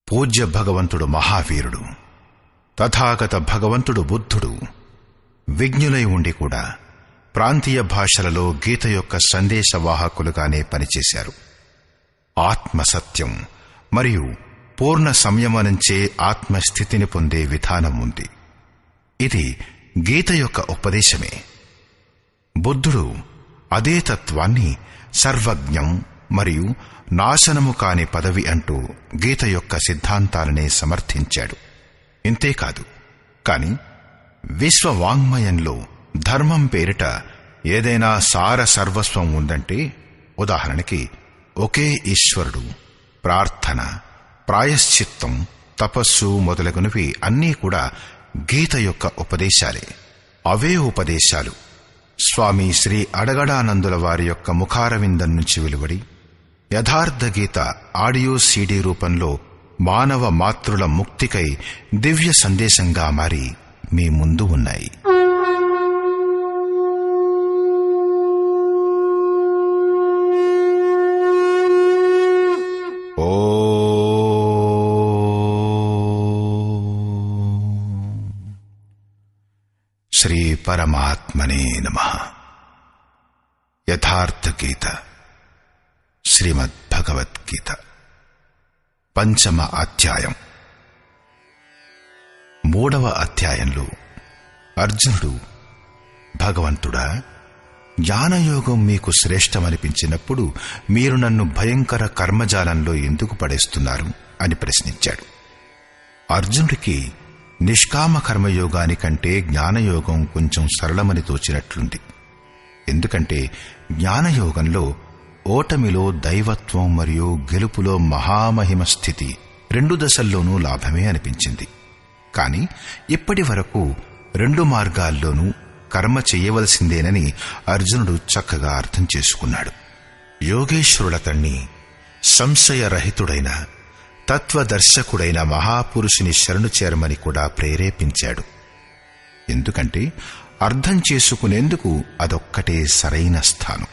పూజ్య భగవంతుడు మహావీరుడు, తథాగత భగవంతుడు బుద్ధుడు విజ్ఞులై ఉండి కూడా ప్రాంతీయ భాషలలో గీత యొక్క సందేశవాహకులుగానే పనిచేశారు. ఆత్మసత్యం మరియు పూర్ణ సంయమనంచే ఆత్మస్థితిని పొందే విధానం ఉంది. ఇది గీత యొక్క ఉపదేశమే. బుద్ధుడు అదే తత్వాన్ని సర్వజ్ఞం మరియు నాశనము కాని పదవి అంటూ గీత యొక్క సిద్ధాంతాలనే సమర్థించాడు. ఇంతేకాదు, కాని విశ్వవాంగ్మయంలో ధర్మం పేరిట ఏదైనా సార సర్వస్వం ఉందంటే, ఉదాహరణకి ఒకే ఈశ్వరుడు, ప్రార్థన, ప్రాయశ్చిత్తం, తపస్సు మొదలగునవి అన్నీ కూడా గీత యొక్క ఉపదేశాలే. అవే ఉపదేశాలు స్వామి శ్రీ అడగడానందుల వారి యొక్క ముఖారవిందం నుంచి వెలువడి యథార్థ గీత ఆడియో సీడీ రూపంలో మానవ మాతృల ముక్తికై దివ్య సందేశంగా మారి మీ ముందు ఉన్నాయి. శ్రీ పరమాత్మనే నమః. యథార్థ గీత, శ్రీమద్ భగవద్గీత, పంచమ అధ్యాయం. 3వ అధ్యాయంలో అర్జునుడు, భగవంతుడా, జ్ఞానయోగం మీకు శ్రేష్టమనిపించినప్పుడు మీరు నన్ను భయంకర కర్మజాలంలో ఎందుకు పడేస్తున్నారు అని ప్రశ్నించాడు. అర్జునుడికి నిష్కామ కర్మయోగానికంటే జ్ఞానయోగం కొంచెం సరళమని తోచినట్లుంది. ఎందుకంటే జ్ఞానయోగంలో ఓటమిలో దైవత్వం మరియు గెలుపులో మహామహిమ స్థితి 2 దశల్లోనూ లాభమే అనిపించింది. కాని ఇప్పటి వరకు 2 మార్గాల్లోనూ కర్మ చెయ్యవలసిందేనని అర్జునుడు చక్కగా అర్థం చేసుకున్నాడు. యోగేశ్వరుడతణ్ణి సంశయరహితుడైన తత్వదర్శకుడైన మహాపురుషుని శరణు చేరమని కూడా ప్రేరేపించాడు. ఎందుకంటే అర్థం చేసుకునేందుకు అదొక్కటే సరైన స్థానం.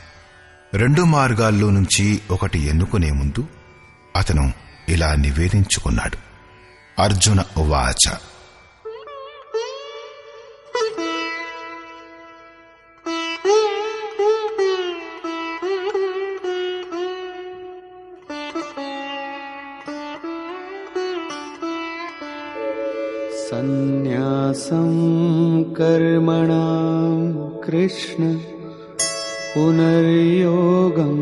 2 మార్గాల్లో నుంచి ఒకటి ఎన్నుకునే ముందు అతను ఇలా నివేదించుకున్నాడు. అర్జున ఉవాచ, సన్యాసం కర్మణాం కృష్ణ పునర్యోగం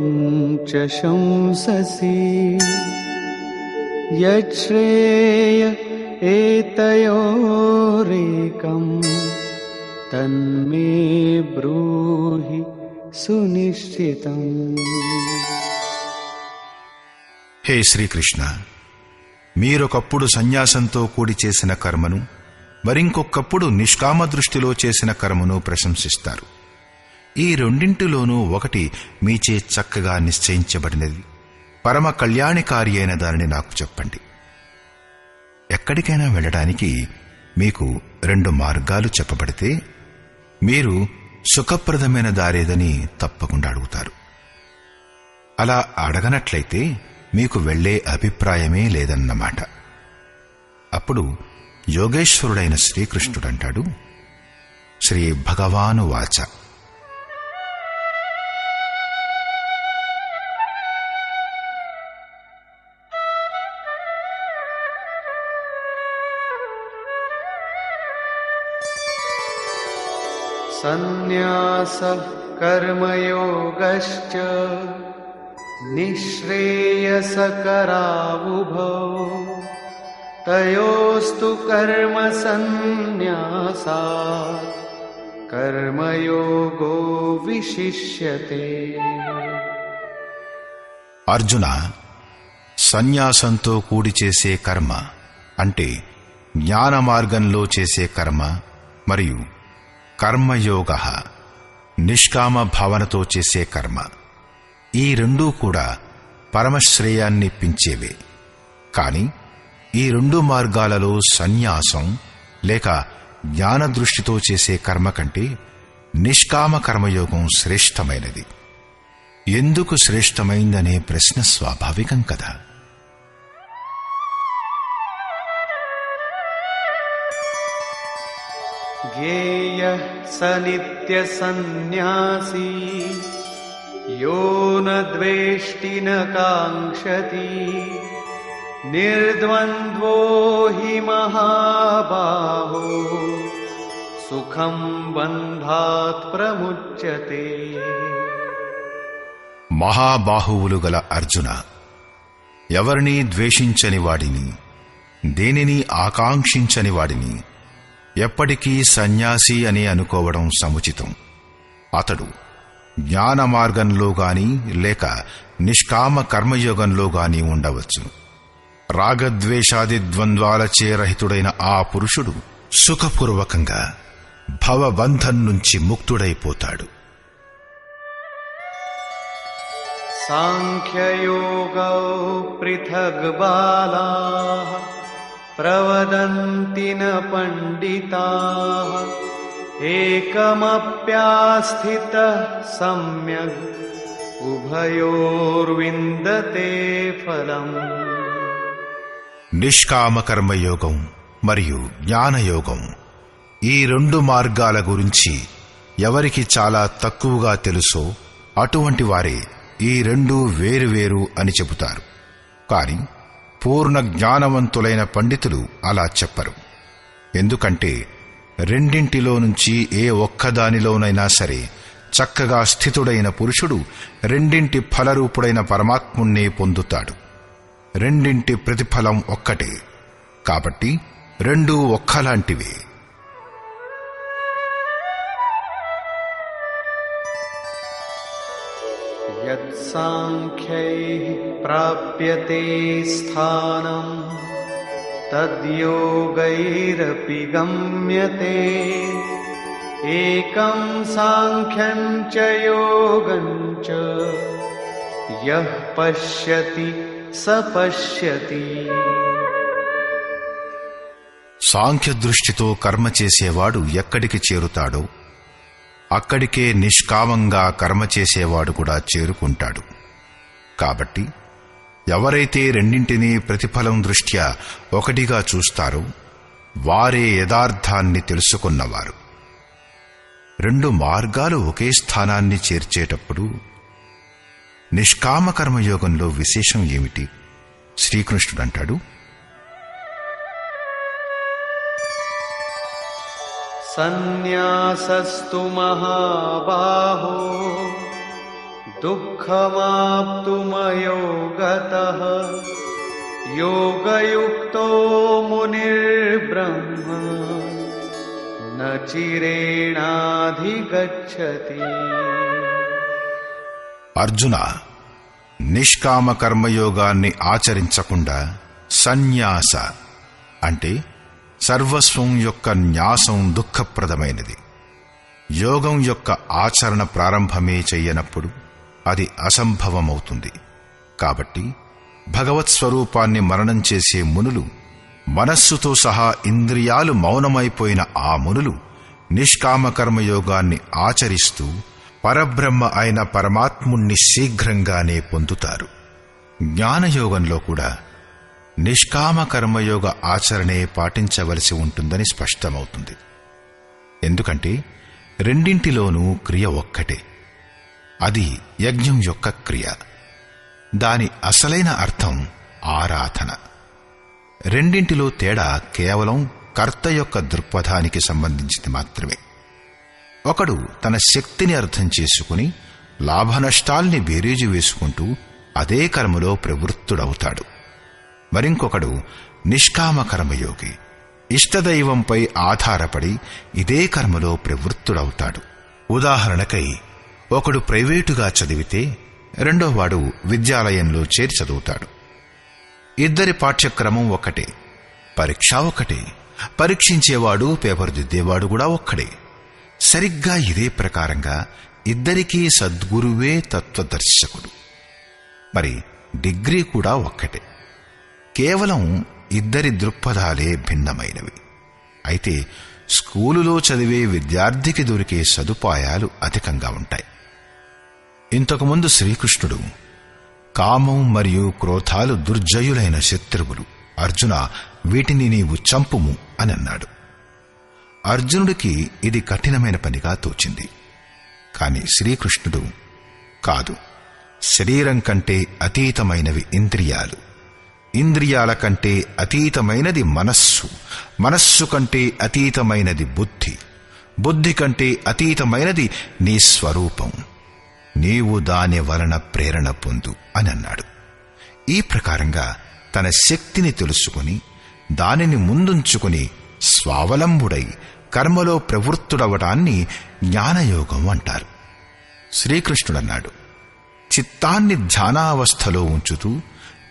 చ శంససి యచ్ఛ్రేయ ఏతయోరేకం తన్మే బ్రూహి సునిశ్చితం. హే శ్రీకృష్ణ, మీరొకప్పుడు సన్యాసంతో కూడి చేసిన కర్మను, మరింకొకప్పుడు నిష్కామ దృష్టిలో చేసిన కర్మను ప్రశంసిస్తారు. ఈ రెండింటిలోనూ ఒకటి మీచే చక్కగా నిశ్చయించబడినది, పరమ కళ్యాణకారి అయిన దానిని నాకు చెప్పండి. ఎక్కడికైనా వెళ్ళడానికి మీకు 2 మార్గాలు చెప్పబడితే మీరు సుఖప్రదమైన దారేదని తప్పకుండా అడుగుతారు. అలా అడగనట్లయితే మీకు వెళ్లే అభిప్రాయమే లేదన్నమాట. అప్పుడు యోగేశ్వరుడైన శ్రీకృష్ణుడంటాడు, శ్రీ భగవాను వాచ, సన్యాసః కర్మయోగశ్చ నిశ్రేయసకరావుభౌ తయోస్తు కర్మ సన్యాసాత్ కర్మయోగో విశిష్యతే. అర్జున, సన్యాసంతో కూడి చేసే కర్మ అంటే జ్ఞాన మార్గంలో చేసే కర్మ మరియు కర్మయోగ నిష్కామ భావనతో చేసే కర్మ, ఈ 2 కూడా పరమశ్రేయాన్నిప్పించేవే. కాని ఈ 2 మార్గాలలో సన్యాసం లేక జ్ఞానదృష్టితో చేసే కర్మ కంటే నిష్కామ కర్మయోగం శ్రేష్టమైనది. ఎందుకు శ్రేష్టమైందనే ప్రశ్న స్వాభావికం కదా. ज्ञेयः स नित्यसन्न्यासी यो न द्वेष्टि न काङ्क्षति निर्द्वन्द्वो हि महाबाहो सुखं बन्धात् प्रमुच्यते। మహాబాహువులు గల అర్జున, ఎవరినీ ద్వేషించని వాడిని, దేనిని ఆకాంక్షించని వాడిని ఎప్పటికీ సన్యాసి అని అనుకోవడం సముచితం. అతడు జ్ఞాన మార్గంలో గాని లేక నిష్కామ కర్మయోగంలో గాని ఉండవచ్చు. రాగద్వేషాది ద్వంద్వాలచే రహితుడైన ఆ పురుషుడు సుఖపూర్వకంగా భవబంధం నుంచి ముక్తుడైపోతాడు. సాంఖ్యయోగో పృథగ్ బాలాః ప్రవదంతి న పండితాః ఏకమప్యాస్థితః సమ్యక్ ఉభయోర్విందతే ఫలం. నిష్కామ కర్మయోగం మరియు జ్ఞానయోగం, ఈ రెండు మార్గాల గురించి ఎవరికి చాలా తక్కువగా తెలుసో అటువంటి వారే ఈ రెండూ వేరువేరు అని చెబుతారు. కాని పూర్ణ జ్ఞానవంతులైన పండితులు అలా చెప్పరు. ఎందుకంటే రెండింటిలో నుంచి ఏ ఒక్కదానిలోనైనా సరే చక్కగా స్థితుడైన పురుషుడు రెండింటి ఫలరూపుడైన పరమాత్ముణ్ణి పొందుతాడు. రెండింటి ప్రతిఫలం ఒక్కటే కాబట్టి రెండూ ఒక్కలాంటివే. యత్సాంఖ్యైః ప్రాప్యతే స్థానం తద్యోగైరపి గమ్యతే ఏకం సాంఖ్యం చ యోగం చ యః పశ్యతి స పశ్యతి. సాంఖ్య దృష్టితో కర్మ చేసేవాడు ఎక్కడికి చేరుతాడో అక్కడికే నిష్కామంగా కర్మ చేసేవాడు కూడా చేరుకుంటాడు. కాబట్టి ఎవరైతే రెండింటినీ ప్రతిఫలం దృష్ట్యా ఒకటిగా చూస్తారో వారే యథార్థాన్ని తెలుసుకున్నవారు. రెండు మార్గాలు ఒకే స్థానాన్ని చేర్చేటప్పుడు నిష్కామ కర్మయోగంలో విశేషం ఏమిటి? శ్రీకృష్ణుడంటాడు, సన్యాసస్తు మహాబాహో దుఃఖమాప్తుమయోగతః యోగయుక్తో మునిర్బ్రహ్మ న చిరేణాధిగచ్చతి. అర్జున, నిష్కామ కర్మయోగాన్ని ఆచరించకుండా సన్యాస అంటే సర్వస్వం యొక్క న్యాసం దుఃఖప్రదమైనది. యోగం యొక్క ఆచరణ ప్రారంభమే చెయ్యనప్పుడు అది అసంభవమవుతుంది. కాబట్టి భగవత్ స్వరూపాన్ని మననం చేసే మునులు, మనస్సుతో సహా ఇంద్రియాలు మౌనమైపోయిన ఆ మునులు నిష్కామ కర్మయోగాన్ని ఆచరిస్తూ పరబ్రహ్మ అయిన పరమాత్ముణ్ణి శీఘ్రంగానే పొందుతారు. జ్ఞానయోగంలో కూడా నిష్కామ కర్మయోగ ఆచరణే పాటించవలసి ఉంటుందని స్పష్టమవుతుంది. ఎందుకంటే రెండింటిలోనూ క్రియ ఒక్కటే. అది యజ్ఞం యొక్క క్రియ. దాని అసలైన అర్థం ఆరాధన. రెండింటిలో తేడా కేవలం కర్త యొక్క దృక్పథానికి సంబంధించింది మాత్రమే. ఒకడు తన శక్తిని అర్థం చేసుకుని లాభనష్టాల్ని బేరీజు వేసుకుంటూ అదే కర్మలో ప్రవృత్తుడవుతాడు. మరింకొకడు నిష్కామ కర్మయోగి, ఇష్టదైవంపై ఆధారపడి ఇదే కర్మలో ప్రవృత్తుడవుతాడు. ఉదాహరణకై ఒకడు ప్రైవేటుగా చదివితే రెండోవాడు విద్యాలయంలో చేరి చదువుతాడు. ఇద్దరి పాఠ్యక్రమం ఒక్కటే, పరీక్ష ఒక్కటే, పరీక్షించేవాడు పేపర్ దిద్దేవాడు కూడా ఒక్కడే. సరిగ్గా ఇదే ప్రకారంగా ఇద్దరికీ సద్గురువే తత్వదర్శకుడు. మరి డిగ్రీ కూడా ఒక్కటే. కేవలం ఇద్దరి దృక్పథాలే భిన్నమైనవి. అయితే స్కూలులో చదివే విద్యార్థికి దొరికే సదుపాయాలు అధికంగా ఉంటాయి. ఇంతకుముందు శ్రీకృష్ణుడు కామం మరియు క్రోధాలు దుర్జయులైన శత్రువులు, అర్జున వీటిని నీవు చంపుము అని అన్నాడు. అర్జునుడికి ఇది కఠినమైన పనిగా తోచింది. కాని శ్రీకృష్ణుడు కాదు, శరీరం కంటే అతీతమైనవి ఇంద్రియాలు, ఇంద్రియాల కంటే అతీతమైనది మనస్సు, మనస్సు కంటే అతీతమైనది బుద్ధి, బుద్ధి కంటే అతీతమైనది నీ స్వరూపం, నీవు దాని వలన ప్రేరణ పొందు అని అన్నాడు. ఈ ప్రకారంగా తన శక్తిని తెలుసుకుని దానిని ముందుంచుకుని స్వావలంబుడై కర్మలో ప్రవృత్తుడవడాన్ని జ్ఞానయోగం అంటారు. శ్రీకృష్ణుడన్నాడు, చిత్తాన్ని ధ్యానావస్థలో ఉంచుతూ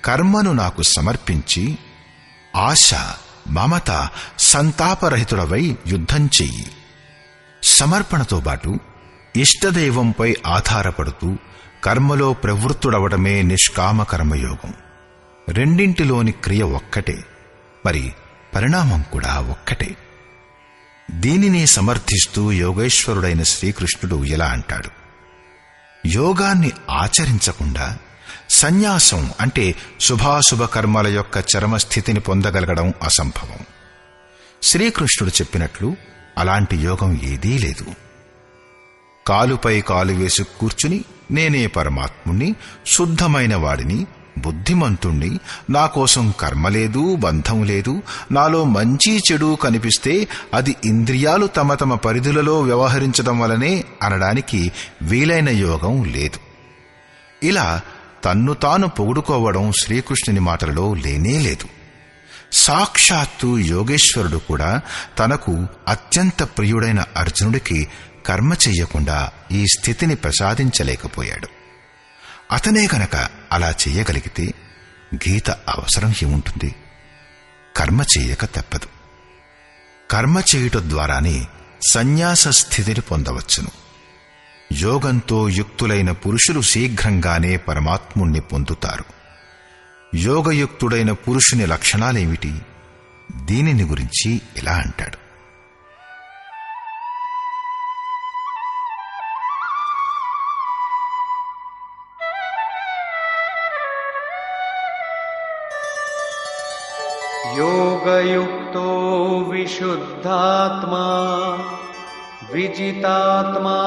కర్మను నాకు సమర్పించి ఆశ, మమత, సంతాపరహితుడవై యుద్ధం చెయ్యి. సమర్పణతో పాటు ఇష్టదైవంపై ఆధారపడుతూ కర్మలో ప్రవృత్తుడవడమే నిష్కామ కర్మయోగం. రెండింటిలోని క్రియ ఒక్కటే, మరి పరిణామం కూడా ఒక్కటే. దీనిని సమర్థిస్తూ యోగేశ్వరుడైన శ్రీకృష్ణుడు ఇలా అంటాడు: యోగాన్ని ఆచరించకుండా సన్యాసం అంటే శుభాశుభ కర్మల యొక్క చరమస్థితిని పొందగలగడం అసంభవం. శ్రీకృష్ణుడు చెప్పినట్లు అలాంటి యోగం ఏదీ లేదు. కాలుపై కాలు వేసి కూర్చుని నేనే పరమాత్ముణ్ణి, శుద్ధమైన వాడిని, బుద్ధిమంతుణ్ణి, నా కోసం కర్మ లేదు, బంధం లేదు, నాలో మంచి చెడు కనిపిస్తే అది ఇంద్రియాలు తమ తమ పరిధులలో వ్యవహరించడం వలనే అనడానికి వీలైన యోగం లేదు. ఇలా తన్ను తాను పొగుడుకోవడం శ్రీకృష్ణుని మాటలలో లేనేలేదు. సాక్షాత్తు యోగేశ్వరుడు కూడా తనకు అత్యంత ప్రియుడైన అర్జునుడికి కర్మ చెయ్యకుండా ఈ స్థితిని ప్రసాదించలేకపోయాడు. అతనే గనక అలా చెయ్యగలిగితే గీత అవసరం ఏముంటుంది? కర్మ చేయక తప్పదు. కర్మ చేయుట ద్వారానే సన్యాస స్థితిని పొందవచ్చును. యోగంతో యుక్తులైన పురుషులు శీఘ్రంగానే పరమాత్ముణ్ణి పొందుతారు. యోగయుక్తుడైన పురుషుని లక్షణాలేమిటి? దీనిని గురించి ఇలా అంటాడు: योगयुक्तो विशुद्धात्मा विजितात्मा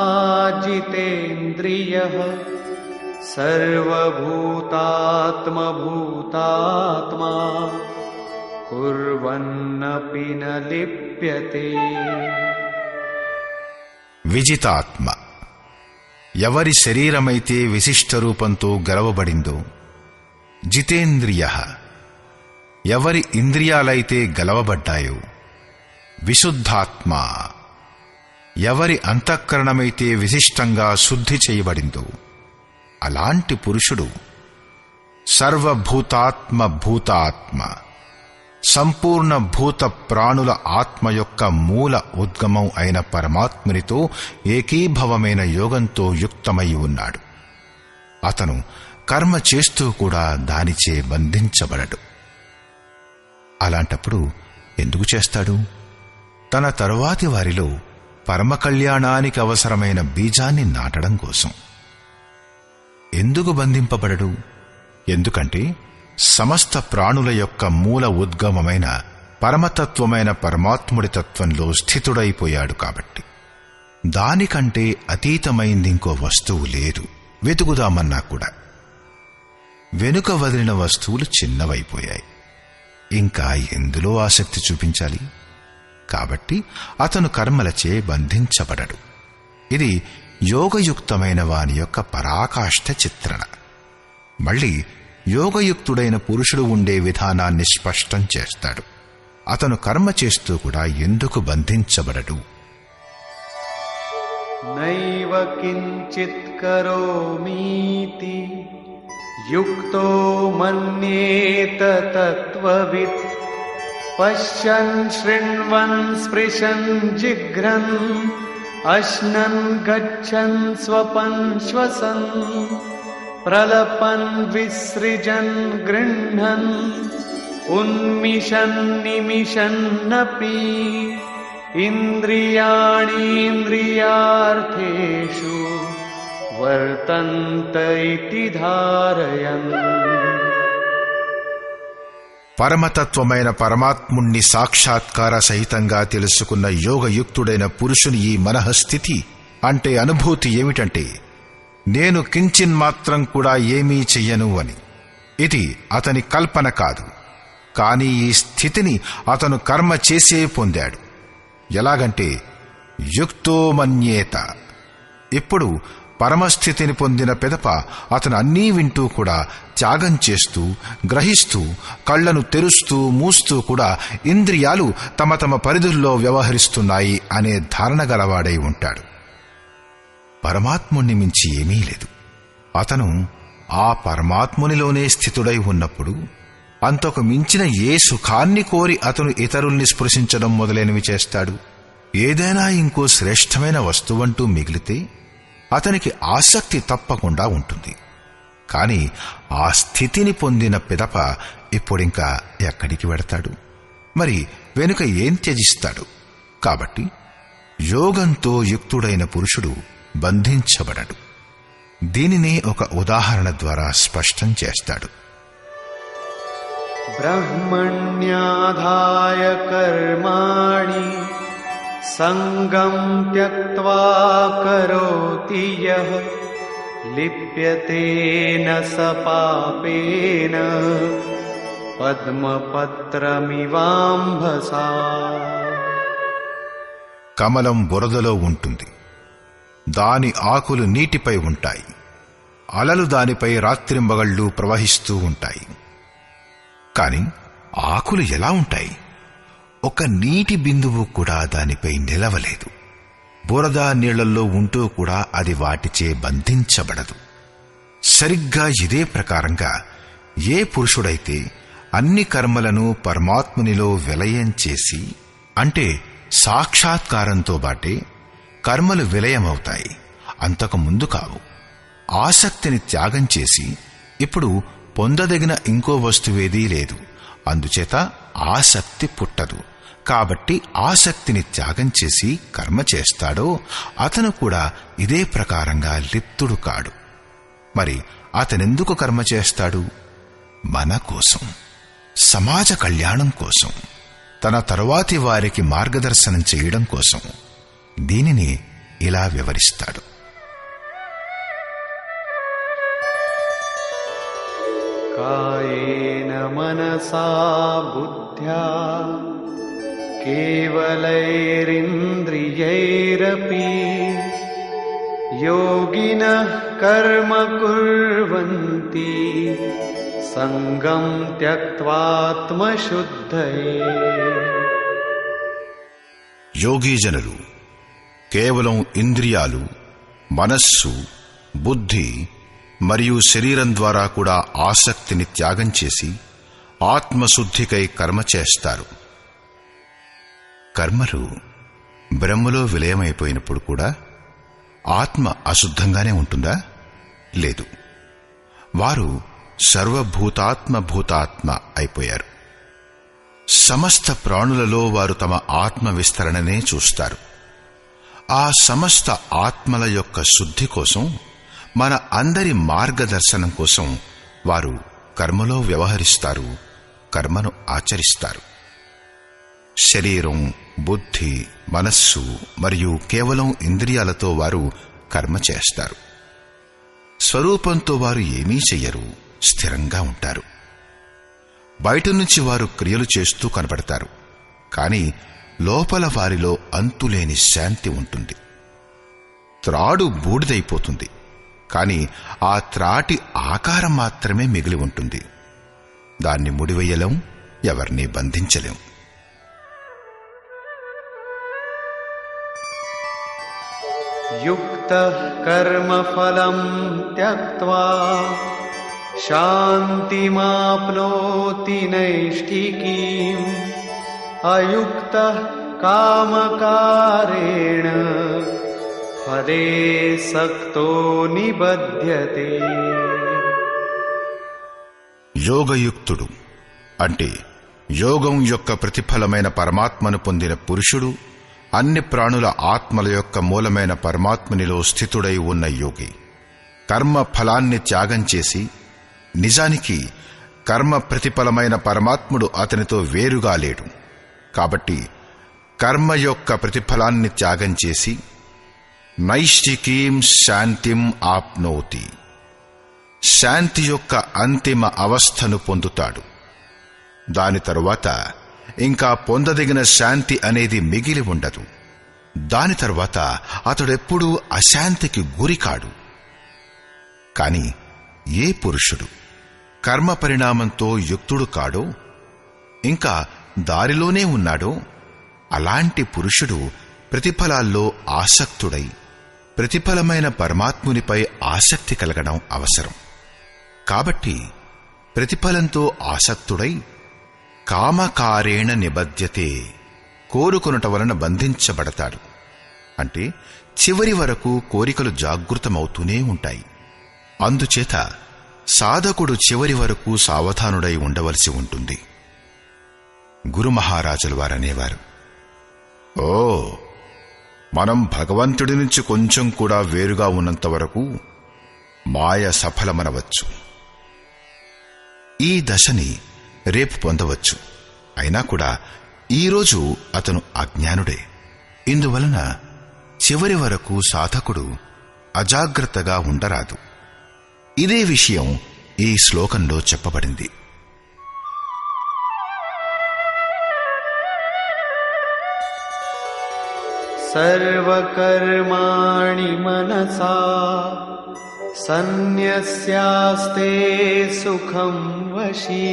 जितेन्द्रियः सर्वभूतात्मभूतात्मा कुर्वन्नपि न लिप्यते. విజితాత్మ ఎవరి శరీరమైతే విశిష్ట రూపంతో గెలవబడిందో, జితేంద్రియ ఎవరి ఇంద్రియాలైతే గెలవబడ్డాయో, విశుద్ధాత్మ ఎవరి అంతఃకరణమైతే విశిష్టంగా శుద్ధి చేయబడిందో, అలాంటి పురుషుడు సర్వభూతాత్మ భూతాత్మ సంపూర్ణ భూత ప్రాణుల ఆత్మ యొక్క మూల ఉద్గమం అయిన పరమాత్మునితో ఏకీభవమైన యోగంతో యుక్తమై ఉన్నాడు. అతను కర్మ చేస్తూ కూడా దానిచే బంధించబడడు. అలాంటప్పుడు ఎందుకు చేస్తాడు? తన తరువాతి వారిలో పరమ కళ్యాణానికి అవసరమైన బీజాన్ని నాటడం కోసం. ఎందుకు బంధింపబడడు? ఎందుకంటే సమస్త ప్రాణుల యొక్క మూల ఉద్గమమైన పరమతత్వమైన పరమాత్ముడి తత్వంలో స్థితుడైపోయాడు కాబట్టి. దానికంటే అతీతమైంది ఇంకో వస్తువు లేదు. వెతుకుదామన్నా కూడా వెనుక వదిలిన వస్తువులు చిన్నవైపోయాయి. ఇంకా ఎందులో ఆసక్తి చూపించాలి? కాబట్టి అతను కర్మలచే బంధించబడడు. ఇది యోగయుక్తమైన వాని యొక్క పరాకాష్ఠ చిత్రణ. మళ్ళీ యోగయుక్తుడైన పురుషుడు ఉండే విధానాన్ని స్పష్టం చేస్తాడు. అతను కర్మ చేస్తూ కూడా ఎందుకు బంధించబడడు? నైవ కించిత్ కరోమీతి యుక్తో మన్యేత తత్వవిత్ పశ్యన్ శృణ్వన్ స్పృశన్ జిఘ్రన్ అశ్నన్ గచ్చన్ స్వపన్ శ్వసన్ ప్రలపన్ విసృజన్ గృహ్ణన్ ఉన్మిషన్ నిమిషన్నపి ఇంద్రియాణీంద్రియార్థేషు వర్తంత ఇతి ధారయన్. పరమతత్వమైన పరమాత్ముణ్ణి సాక్షాత్కార సహితంగా తెలుసుకున్న యోగయుక్తుడైన పురుషుని ఈ మనఃస్థితి అంటే అనుభూతి ఏమిటంటే, నేను కించిన్మాత్రం కూడా ఏమీ చెయ్యను అని. ఇది అతని కల్పన కాదు, కాని ఈ స్థితిని అతను కర్మ చేసే పొందాడు. ఎలాగంటే యుక్తో మన్యేత. ఇప్పుడు పరమస్థితిని పొందిన పిదప అతను అన్నీ వింటూ కూడా త్యాగం చేస్తూ, గ్రహిస్తూ, కళ్లను తెరుస్తూ మూస్తూ కూడా ఇంద్రియాలు తమ తమ పరిధుల్లో వ్యవహరిస్తున్నాయి అనే ధారణ గలవాడై ఉంటాడు. పరమాత్ముణ్ణి మించి ఏమీ లేదు. అతను ఆ పరమాత్మునిలోనే స్థితుడై ఉన్నప్పుడు అంతకు మించిన ఏ సుఖాన్ని కోరి అతను ఇతరుల్ని స్పృశించడం మొదలైనవి చేస్తాడు? ఏదైనా ఇంకో శ్రేష్టమైన వస్తువంటూ మిగిలితే అతనికి ఆసక్తి తప్పకుండా ఉంటుంది. కాని ఆ స్థితిని పొందిన పిదప ఇప్పుడింకా ఎక్కడికి వెడతాడు? మరి వెనుక ఏం త్యజిస్తాడు? కాబట్టి యోగంతో యుక్తుడైన పురుషుడు బంధించబడడు. దీనినే ఒక ఉదాహరణ ద్వారా స్పష్టం చేస్తాడు. బ్రహ్మణ్యాధాయ కర్మాణి సంగం త్యక్త్వా కరోతి యః లిప్యతేన స పాపేన పద్మపత్రమివాంభసా. కమలం బురదలో ఉంటుంది, దాని ఆకులు నీటిపై ఉంటాయి, అలలు దానిపై రాత్రింబగళ్ళు ప్రవహిస్తూ ఉంటాయి. కాని ఆకులు ఎలా ఉంటాయి? ఒక నీటి బిందువు కూడా దానిపై నిలవలేదు. బురద నీళ్లలో ఉంటూ కూడా అది వాటిచే బంధించబడదు. సరిగ్గా ఇదే ప్రకారంగా ఏ పురుషుడైతే అన్ని కర్మలను పరమాత్మునిలో విలయం చేసి, అంటే సాక్షాత్కారంతో బాటే కర్మలు విలయమవుతాయి, అంతకు ముందు కావు. ఆసక్తిని త్యాగం చేసి ఇప్పుడు పొందదగిన ఇంకో వస్తువేదీ లేదు, అందుచేత ఆసక్తి పుట్టదు. కాబట్టి ఆసక్తిని త్యాగం చేసి కర్మ చేస్తాడో అతను కూడా ఇదే ప్రకారంగా లిప్తుడు కాడు. మరి అతనెందుకు కర్మ చేస్తాడు? మన కోసం, సమాజ కళ్యాణం కోసం, తన తరువాతి వారికి మార్గదర్శనం చేయడం కోసం. దీనిని ఇలా వివరిస్తాడు. కాయేన మనసా బుద్ధ్యా కేవలైరింద్రియైరపి యోగినః కర్మ కుర్వంతి సంగం త్యక్త్వాత్మశుద్ధయే. యోగీజనులు కేవలం ఇంద్రియాలు, మనస్సు, బుద్ధి మరియు శరీరం ద్వారా కూడా ఆసక్తిని త్యాగం చేసి ఆత్మశుద్ధికై కర్మ చేస్తారు. కర్మలు బ్రహ్మలో విలయమైపోయినప్పుడు కూడా ఆత్మ అశుద్ధంగానే ఉంటుందా? లేదు. వారు సర్వభూతాత్మ అయిపోయారు. సమస్త ప్రాణులలో వారు తమ ఆత్మ విస్తరణనే చూస్తారు. ఆ సమస్త ఆత్మల యొక్క శుద్ధి కోసం, మన అందరి మార్గదర్శనం కోసం వారు కర్మలో వ్యవహరిస్తారు, కర్మను ఆచరిస్తారు. శరీరం, బుద్ధి, మనస్సు మరియు కేవలం ఇంద్రియాలతో వారు కర్మ చేస్తారు. స్వరూపంతో వారు ఏమీ చెయ్యరు, స్థిరంగా ఉంటారు. బయట నుంచి వారు క్రియలు చేస్తూ కనబడతారు, కాని లోపల వారిలో అంతులేని శాంతి ఉంటుంది. త్రాడు బూడిదైపోతుంది, కాని ఆ త్రాటి ఆకారం మాత్రమే మిగిలి ఉంటుంది. దాన్ని ముడివేయలేం, ఎవరినీ బంధించలేం. యుక్తః కర్మఫలం త్యక్త్వా శాంతిమాప్నోతి నైష్ఠికీం అయుక్తః కామకారేణ ఫలే సక్తో నిబధ్యతే. యోగయుక్తుడు అంటే యోగం యొక్క ప్రతిఫలమైన పరమాత్మను పొందిన పురుషుడు, అన్ని ప్రాణుల ఆత్మల యొక్క మూలమైన పరమాత్మునిలో స్థితుడై ఉన్న యోగి. కర్మ ఫలాన్ని త్యాగం చేసి, నిజానికి కర్మ ప్రతిఫలమైన పరమాత్ముడు అతనితో వేరుగా లేడు. కాబట్టి కర్మ యొక్క ప్రతిఫలాన్ని త్యాగం చేసి నైష్ఠికీం శాంతిం ఆప్నోతి, శాంతి యొక్క అంతిమ అవస్థను పొందుతాడు. దాని తరువాత ఇంకా పొందదగిన శాంతి అనేది మిగిలి ఉండదు. దాని తరువాత అతడెప్పుడూ అశాంతికి గురికాడు. కాని ఏ పురుషుడు కర్మ పరిణామంతో యుక్తుడు కాడో, ఇంకా దారిలోనే ఉన్నాడో, అలాంటి పురుషుడు ప్రతిఫలాల్లో ఆసక్తుడై ప్రతిఫలమైన పరమాత్మునిపై ఆసక్తి కలగడం అవసరం. కాబట్టి ప్రతిఫలంతో ఆసక్తుడై కామకారేణ నిబధ్యతే, కోరుకొనుట వలన బంధించబడతాడు. అంటే చివరి వరకు కోరికలు జాగృతమవుతూనే ఉంటాయి. అందుచేత సాధకుడు చివరి వరకు సావధానుడై ఉండవలసి ఉంటుంది. గురు మహారాజుల వారనేవారు, ఓ, మనం భగవంతుడి నుంచి కొంచెం కూడా వేరుగా ఉన్నంత వరకు మాయ సఫలమనవచ్చు. ఈ దశని రేపు పొందవచ్చు. అయినా కూడా ఈరోజు అతను అజ్ఞానుడే. ఇందువలన చివరి వరకు సాధకుడు అజాగ్రత్తగా ఉండరాదు. ఇదే విషయం ఈ శ్లోకంలో చెప్పబడింది. సర్వకర్మాణి మనసా సన్యస్యాస్తే సుఖం వశీ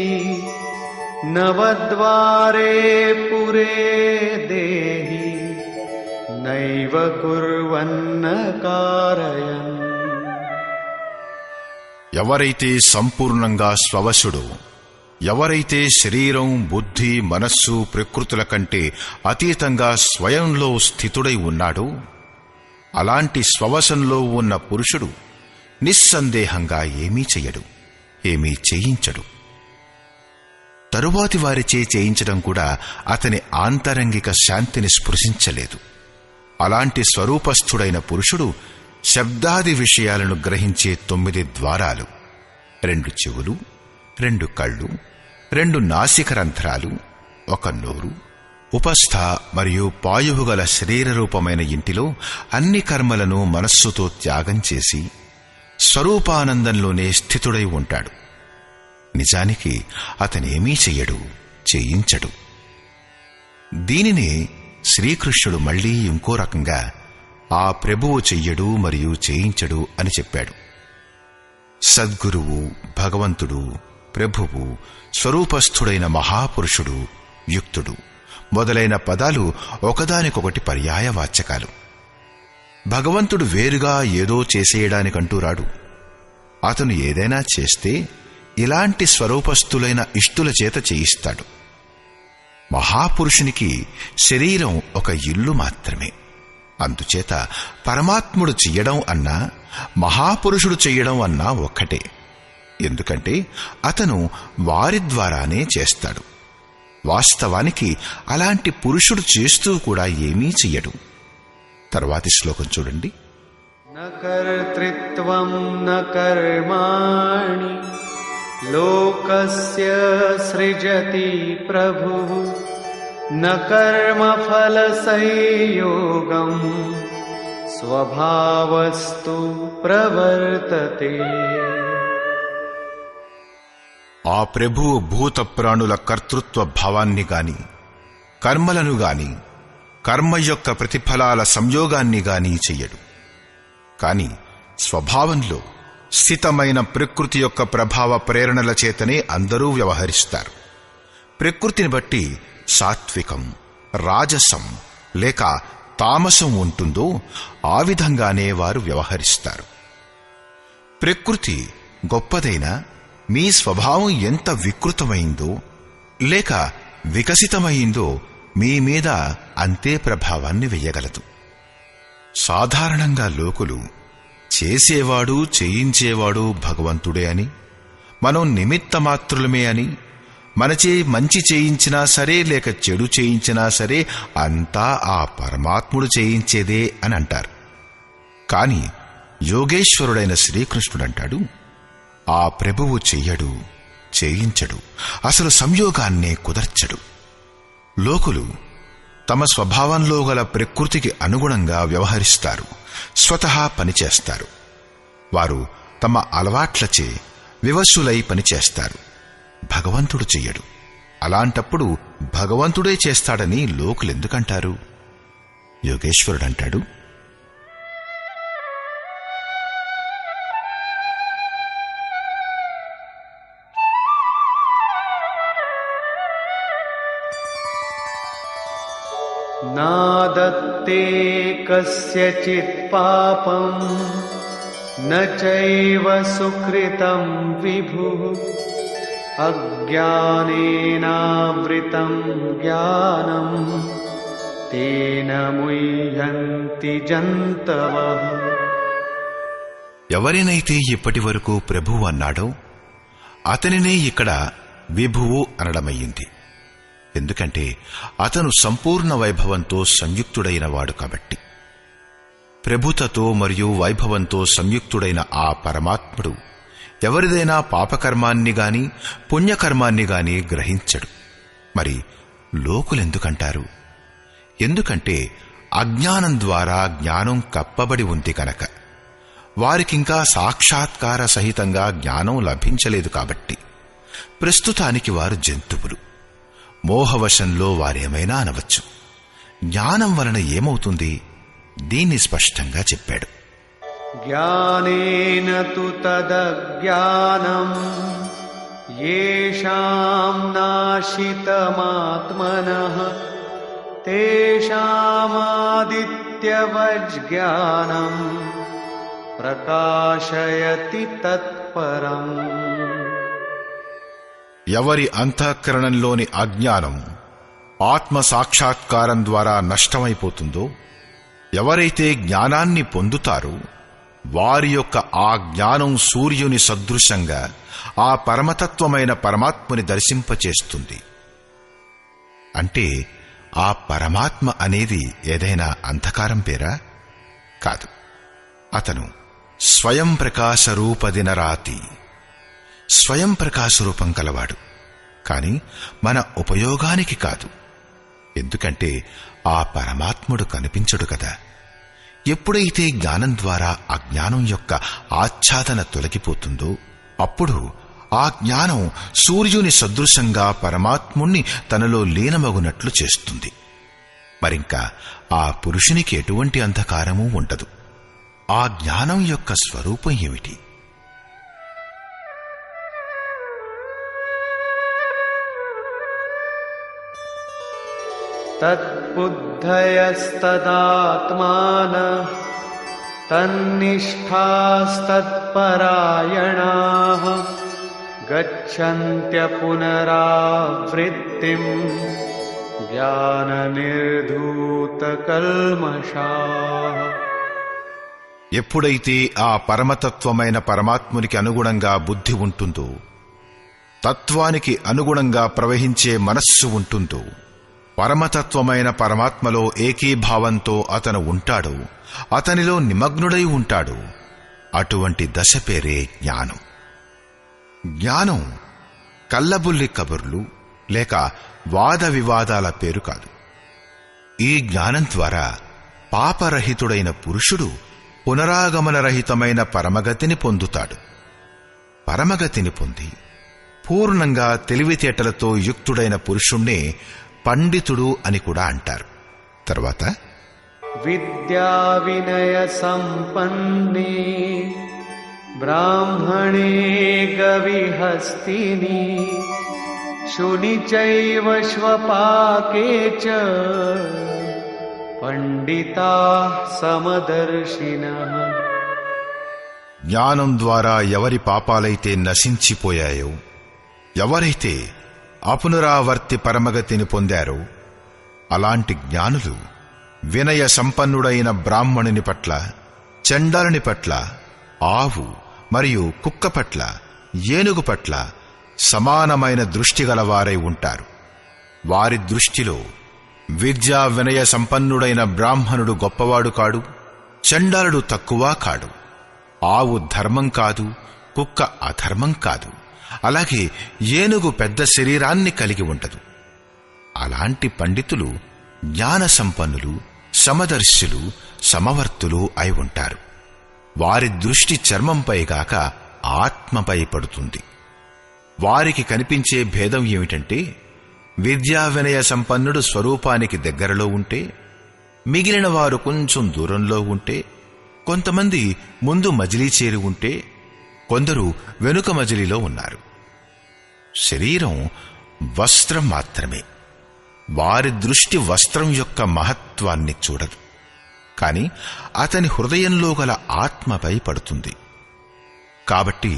నవద్వారే పురే దేహి నైవ కుర్వన్న కారయన్. ఎవరైతే సంపూర్ణంగా స్వవశుడో, ఎవరైతే శరీరం, బుద్ధి, మనస్సు, ప్రకృతుల కంటే అతీతంగా స్వయంలో స్థితుడై ఉన్నాడో, అలాంటి స్వవశంలో ఉన్న పురుషుడు నిస్సందేహంగా ఏమీ చెయ్యడు, ఏమీ చేయించడు. తరువాతి వారిచే చేయించడం కూడా అతని ఆంతరంగిక శాంతిని స్పృశించలేదు. అలాంటి స్వరూపస్థుడైన పురుషుడు శబ్దాది విషయాలను గ్రహించే 9 ద్వారాలు, 2 చెవులు, 2 కళ్ళు, 2 నాసికరంధ్రాలు, 1 నోరు, ఉపస్థ మరియు పాయువు గల శరీరరూపమైన ఇంటిలో అన్ని కర్మలను మనస్సుతో త్యాగం చేసి స్వరూపానందంలోనే స్థితుడై ఉంటాడు. నిజానికి అతనేమీ చెయ్యడు, చేయించడు. దీనినే శ్రీకృష్ణుడు మళ్లీ ఇంకో రకంగా ఆ ప్రభువు చెయ్యడు మరియు చేయించడు అని చెప్పాడు. సద్గురువు, భగవంతుడు, ప్రభువు, స్వరూపస్థుడైన మహాపురుషుడు, యుక్తుడు మొదలైన పదాలు ఒకదానికొకటి పర్యాయవాచకాలు. భగవంతుడు వేరుగా ఏదో చేసేయడానికంటూ రాడు. అతను ఏదైనా చేస్తే ఇలాంటి స్వరూపస్థులైన ఇష్టుల చేత చేయిస్తాడు. మహాపురుషునికి శరీరం ఒక ఇల్లు మాత్రమే. అందుచేత పరమాత్ముడు చెయ్యడం అన్నా, మహాపురుషుడు చెయ్యడం అన్నా ఒక్కటే. ఎందుకంటే అతను వారి ద్వారానే చేస్తాడు. వాస్తవానికి అలాంటి పురుషుడు చేస్తూ కూడా ఏమీ చెయ్యడు. తర్వాతి శ్లోకం చూడండి. న కర్తృత్వం న కర్మాణి లోకస్య సృజతి ప్రభుః న కర్మఫల సంయోగం స్వభావస్తు ప్రవర్తతే. ఆ ప్రభువు భూత ప్రాణుల కర్తృత్వ భావాన్ని గాని, కర్మలను గాని, కర్మ యొక్క ప్రతిఫలాల సంయోగాన్ని గాని చెయ్యడు. కాని స్వభావంలో స్థితమైన ప్రకృతి యొక్క ప్రభావ ప్రేరణల చేతనే అందరూ వ్యవహరిస్తారు. ప్రకృతిని బట్టి సాత్వికం, రాజసం లేక తామసం ఉంటుందో ఆ విధంగానే వారు వ్యవహరిస్తారు. ప్రకృతి గొప్పదైనా మీ స్వభావం ఎంత వికృతమైందో లేక వికసితమైందో మీ మీద అంతే ప్రభావాన్ని వెయ్యగలదు. సాధారణంగా లోకులు చేసేవాడు, చేయించేవాడు భగవంతుడే అని, మనం నిమిత్తమాత్రులమే అని, మనచే మంచి చేయించినా సరే లేక చెడు చేయించినా సరే అంతా ఆ పరమాత్ముడు చేయించేదే అని అంటారు. కాని యోగేశ్వరుడైన శ్రీకృష్ణుడంటాడు, ఆ ప్రభువు చెయ్యడు, చేయించడు, అసలు సంయోగాన్నే కుదర్చడు. లోకులు తమ స్వభావంలో గల ప్రకృతికి అనుగుణంగా వ్యవహరిస్తారు, స్వతహా పనిచేస్తారు. వారు తమ అలవాట్లచే వివశులై పనిచేస్తారు. భగవంతుడు చెయ్యడు. అలాంటప్పుడు భగవంతుడే చేస్తాడని లోకులెందుకంటారు? యోగేశ్వరుడంటాడు, నాదత్తే కస్యచిత్ పాపం న చైవ సుకృతం విభుః అజ్ఞానేనావృతం జ్ఞానం తేన ముహ్యంతి జంతవః. ఎవరినైతే ఇప్పటి వరకు ప్రభువు అన్నాడో అతనినే ఇక్కడ విభువు అనడమయ్యింది. ఎందుకంటే అతను సంపూర్ణ వైభవంతో సంయుక్తుడైనవాడు కాబట్టి. ప్రభుతతో మరియు వైభవంతో సంయుక్తుడైన ఆ పరమాత్ముడు ఎవరిదైనా పాపకర్మాన్ని గాని పుణ్యకర్మాన్ని గాని గ్రహించడు. మరి లోకులెందుకంటారు? ఎందుకంటే అజ్ఞానం ద్వారా జ్ఞానం కప్పబడి ఉంది కనుక. వారికింకా సాక్షాత్కార సహితంగా జ్ఞానం లభించలేదు కాబట్టి. ప్రస్తుతానికి వారు జంతువులు. మోహవశంలో వారేమైనా అనవచ్చు. జ్ఞానం వలన ఏమవుతుంది? దీన్ని స్పష్టంగా చెప్పాడు. జ్ఞానేన తు తదజ్ఞానం యేషాం నాశితమాత్మనః తేషామాదిత్యవజ్ఞానం ప్రకాశయతి తత్పరం. ఎవరి అంతఃకరణంలోని అజ్ఞానం ఆత్మ సాక్షాత్కారం ద్వారా నష్టమైపోతుందో, ఎవరైతే జ్ఞానాన్ని పొందుతారో వారి యొక్క ఆ జ్ఞానం సూర్యుని సదృశంగా ఆ పరమతత్వమైన పరమాత్మని దర్శింపచేస్తుంది. అంటే ఆ పరమాత్మ అనేది ఏదైనా అంధకారం పేరా? కాదు. అతను స్వయం ప్రకాశ రూపదినరాతి, స్వయం ప్రకాశరూపం కలవాడు. కాని మన ఉపయోగానికి కాదు. ఎందుకంటే ఆ పరమాత్ముడు కనిపించడు కదా. ఎప్పుడైతే జ్ఞానం ద్వారా అజ్ఞానం యొక్క ఆచ్ఛాదన తొలగిపోతుందో అప్పుడు ఆ జ్ఞానం సూర్యుని సదృశంగా పరమాత్ముణ్ణి తనలో లీనమగునట్లు చేస్తుంది. మరింకా ఆ పురుషునికి ఎటువంటి అంధకారమూ ఉండదు. ఆ జ్ఞానం యొక్క స్వరూపం ఏమిటి? తద్బుద్ధయస్తదాత్మానః తన్నిష్ఠాస్తత్పరాయణాః గచ్చన్త్య పునరావృత్తిం జ్ఞాననిర్ధూతకల్మషాః. ఎప్పుడైతే ఆ పరమతత్వమైన పరమాత్మునికి అనుగుణంగా బుద్ధి ఉంటుందో, తత్వానికి అనుగుణంగా ప్రవహించే మనస్సు ఉంటుందో, పరమతత్వమైన పరమాత్మలో ఏకీభావంతో అతను ఉంటాడు, అతనిలో నిమగ్నుడై ఉంటాడు. అటువంటి దశ పేరే జ్ఞానం. జ్ఞానం కల్లబుల్లి కబుర్లు లేక వాద వివాదాల పేరు కాదు. ఈ జ్ఞానం ద్వారా పాపరహితుడైన పురుషుడు పునరాగమనరహితమైన పరమగతిని పొందుతాడు. పరమగతిని పొంది పూర్ణంగా తెలివితేటలతో యుక్తుడైన పురుషుణ్ణే పండితుడు అని కూడా అంటారు. తర్వాత విద్యా వినయ సంపన్నే బ్రాహ్మణే గవిహస్తిని శుని చైవ శ్వపాకే చ పండితాః సమదర్శినః. జ్ఞానం ద్వారా ఎవరి పాపాలైతే నశించిపోయాయో, ఎవరైతే అపునరావర్తి పరమగతిని పొందారో అలాంటి జ్ఞానులు వినయ సంపన్నుడైన బ్రాహ్మణుని పట్ల, చండాలుని పట్ల, ఆవు మరియు కుక్క పట్ల, ఏనుగు పట్ల సమానమైన దృష్టి గలవారై ఉంటారు. వారి దృష్టిలో విద్యా వినయ సంపన్నుడైన బ్రాహ్మణుడు గొప్పవాడు కాడు, చండాలుడు తక్కువ కాడు. ఆవు ధర్మం కాదు, కుక్క అధర్మం కాదు. అలాగే ఏనుగు పెద్ద శరీరాన్ని కలిగి ఉండదు. అలాంటి పండితులు జ్ఞాన సంపన్నులు, సమదర్శులు, సమవర్తులు అయి ఉంటారు. వారి దృష్టి చర్మంపై గాక ఆత్మపై పడుతుంది. వారికి కనిపించే భేదం ఏమిటంటే, విద్యా వినయ సంపన్నుడు స్వరూపానికి దగ్గరలో ఉంటే, మిగిలిన వారు కొంచెం దూరంలో ఉంటే, కొంతమంది ముందు మజిలీ చేరి ఉంటే, కొందరు వెనుక మజిలీలో ఉన్నారు. శరీరం వస్త్రం మాత్రమే. వారి దృష్టి వస్త్రం యొక్క మహత్వాన్ని చూడదు, కాని అతని హృదయంలో గల ఆత్మపై పడుతుంది. కాబట్టి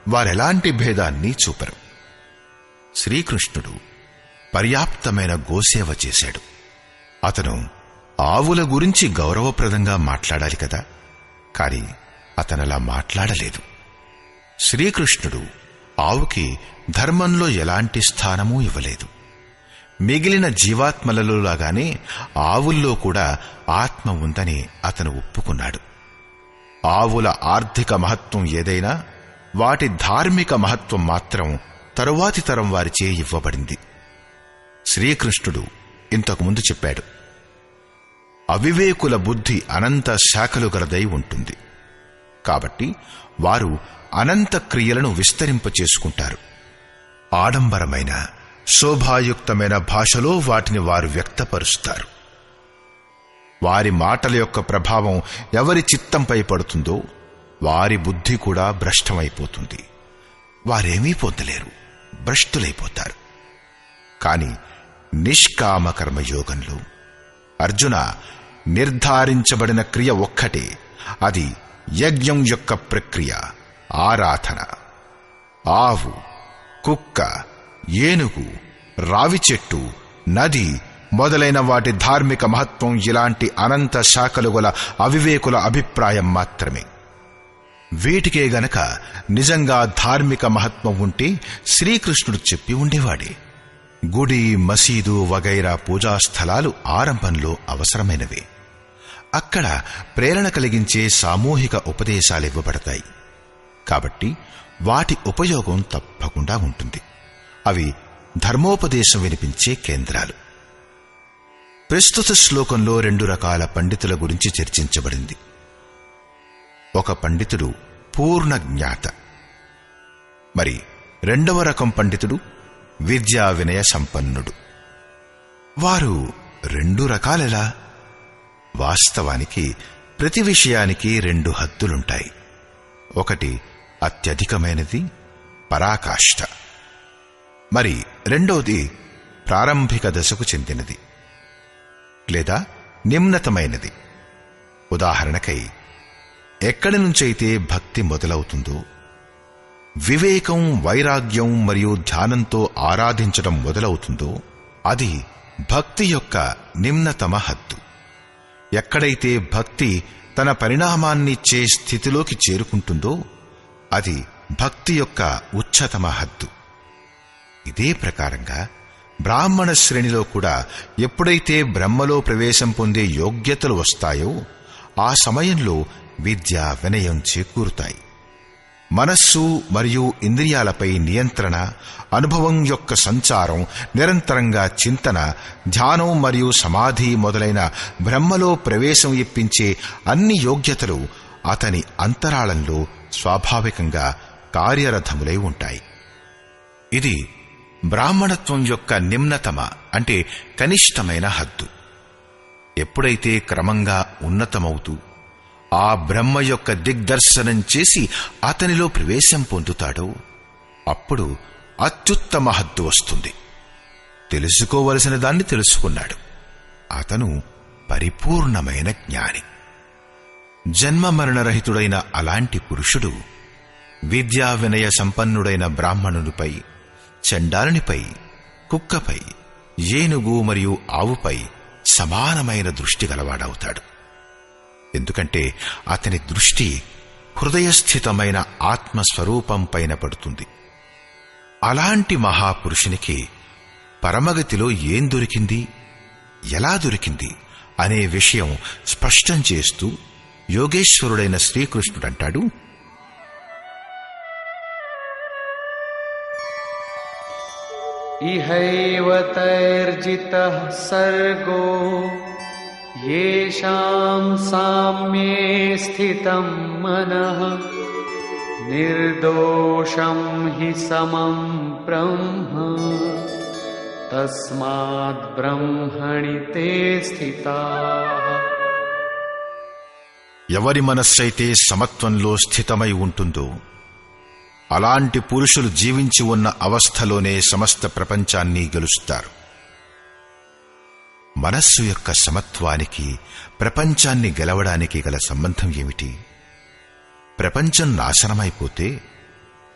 వారెలాంటి భేదాన్ని చూపరు. శ్రీకృష్ణుడు పర్యాప్తమైన గోసేవ చేశాడు. అతను ఆవుల గురించి గౌరవప్రదంగా మాట్లాడాలి కదా, కాని అతనలా మాట్లాడలేదు. శ్రీకృష్ణుడు ఆవుకి ధర్మంలో ఎలాంటి స్థానమూ ఇవ్వలేదు. మిగిలిన జీవాత్మలలో లాగానే ఆవుల్లో కూడా ఆత్మ ఉందని అతను ఒప్పుకున్నాడు. ఆవుల ఆర్థిక మహత్వం ఏదైనా, వాటి ధార్మిక మహత్వం మాత్రం తరువాతి తరం వారిచే ఇవ్వబడింది. శ్రీకృష్ణుడు ఇంతకుముందు చెప్పాడు, అవివేకుల బుద్ధి అనంత శాఖలు గలదై ఉంటుంది. కాబట్టి వారు అనంత క్రియలను విస్తరింపచేసుకుంటారు. ఆడంబరమైన, శోభాయుక్తమైన భాషలో వాటిని వారు వ్యక్తపరుస్తారు. వారి మాటల యొక్క ప్రభావం ఎవరి చిత్తంపై పడుతుందో వారి బుద్ధి కూడా భ్రష్టమైపోతుంది. వారేమీ పొందలేరు, భ్రష్టులైపోతారు. కాని నిష్కామ కర్మయోగంలో అర్జున, నిర్ధారించబడిన క్రియ ఒక్కటే, అది యజ్ఞం యొక్క ప్రక్రియ, ఆరాధన. ఆవు, కుక్క, ఏనుగు, రావి చెట్టు, నది మొదలైన వాటి ధార్మిక మహత్వం ఇలాంటి అనంత శాఖలు గల అవివేకుల అభిప్రాయం మాత్రమే. వీటికే గనక నిజంగా ధార్మిక మహత్వం ఉంటే శ్రీకృష్ణుడు చెప్పి ఉండేవాడే. గుడి, మసీదు వగైరా పూజాస్థలాలు ఆరంభంలో అవసరమైనవే. అక్కడ ప్రేరణ కలిగించే సామూహిక ఉపదేశాలివ్వబడతాయి. కాబట్టి వాటి ఉపయోగం తప్పకుండా ఉంటుంది. అవి ధర్మోపదేశం వినిపించే కేంద్రాలు. ప్రస్తుత శ్లోకంలో 2 రకాల పండితుల గురించి చర్చించబడింది. ఒక పండితుడు పూర్ణ జ్ఞాత, మరి 2వ రకం పండితుడు విద్యా వినయ సంపన్నుడు. వారు 2 రకాలెలా? వాస్తవానికి ప్రతి విషయానికి 2 హద్దులుంటాయి. ఒకటి అత్యధికమైనది, పరాకాష్ఠ. మరి రెండోది ప్రారంభిక దశకు చెందినది లేదా నిమ్నతమైనది. ఉదాహరణకై, ఎక్కడి నుంచైతే భక్తి మొదలవుతుందో, వివేకం, వైరాగ్యం మరియు ధ్యానంతో ఆరాధించడం మొదలవుతుందో, అది భక్తి యొక్క నిమ్నతమ హద్దు. ఎక్కడైతే భక్తి తన పరిణామాన్నిచ్చే స్థితిలోకి చేరుకుంటుందో, అది భక్తి యొక్క ఉచ్చతమ హద్దు. ఇదే ప్రకారంగా బ్రాహ్మణ శ్రేణిలో కూడా ఎప్పుడైతే బ్రహ్మలో ప్రవేశం పొందే యోగ్యతలు వస్తాయో, ఆ సమయంలో విద్య, వినయం చేకూరుతాయి. మనస్సు మరియు ఇంద్రియాలపై నియంత్రణ, అనుభవం యొక్క సంచారం, నిరంతరంగా చింతన, ధ్యానం మరియు సమాధి మొదలైన బ్రహ్మలో ప్రవేశం ఇప్పించే అన్ని యోగ్యతలు అతని అంతరాళంలో స్వాభావికంగా కార్యరథములై ఉంటాయి. ఇది బ్రాహ్మణత్వం యొక్క నిమ్నతమ అంటే కనిష్టమైన హద్దు. ఎప్పుడైతే క్రమంగా ఉన్నతమవుతూ ఆ బ్రహ్మ యొక్క దిగ్దర్శనం చేసి అతనిలో ప్రవేశం పొందుతాడో, అప్పుడు అత్యుత్తమ హద్దు వస్తుంది. తెలుసుకోవలసిన దాన్ని తెలుసుకున్నాడు. అతను పరిపూర్ణమైన జ్ఞాని. జన్మ మరణరహితుడైన అలాంటి పురుషుడు విద్యా వినయ సంపన్నుడైన బ్రాహ్మణునిపై, చండాలునిపై, కుక్కపై, ఏనుగు మరియు ఆవుపై సమానమైన దృష్టి గలవాడవుతాడు. ఎందుకంటే అతని దృష్టి హృదయస్థితమైన ఆత్మస్వరూపం పైన పడుతుంది. అలాంటి మహాపురుషునికి పరమగతిలో ఏం దొరికింది, ఎలా దొరికింది అనే విషయం స్పష్టం చేస్తూ యోగేశ్వరుడైన శ్రీకృష్ణుడంటాడు, इहैव तैर्जितः सर्गो येषां साम्ये स्थितं मनः निर्दोषं हि समं ब्रह्म तस्माद् ब्रह्मणि ते స్థితాః. ఎవరి మనస్సైతే సమత్వంలో స్థితమై ఉంటుందో అలాంటి పురుషులు జీవించి ఉన్న అవస్థలోనే సమస్త ప్రపంచాన్ని గెలుస్తారు. మనస్సు యొక్క సమత్వానికి ప్రపంచాన్ని గెలవడానికి గల సంబంధం ఏమిటి? ప్రపంచం నాశనమైపోతే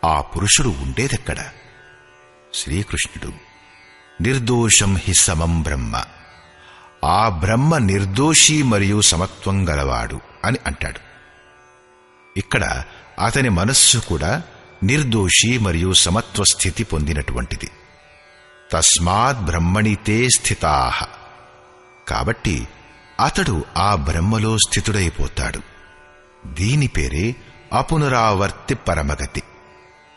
ఆ పురుషుడు ఉండేదెక్కడ? శ్రీకృష్ణుడు నిర్దోషం హి సమం బ్రహ్మ, ఆ బ్రహ్మ నిర్దోషి మరియు సమత్వం గలవాడు అని అంటాడు. ఇక్కడ అతని మనస్సు కూడా నిర్దోషి మరియు సమత్వ స్థితి పొందినటువంటిది. తస్మాత్ బ్రహ్మణితే స్థితాః, కాబట్టి అతడు ఆ బ్రహ్మలో స్థితుడైపోతాడు. దీని పేరే అపునరావర్తి పరమగతి.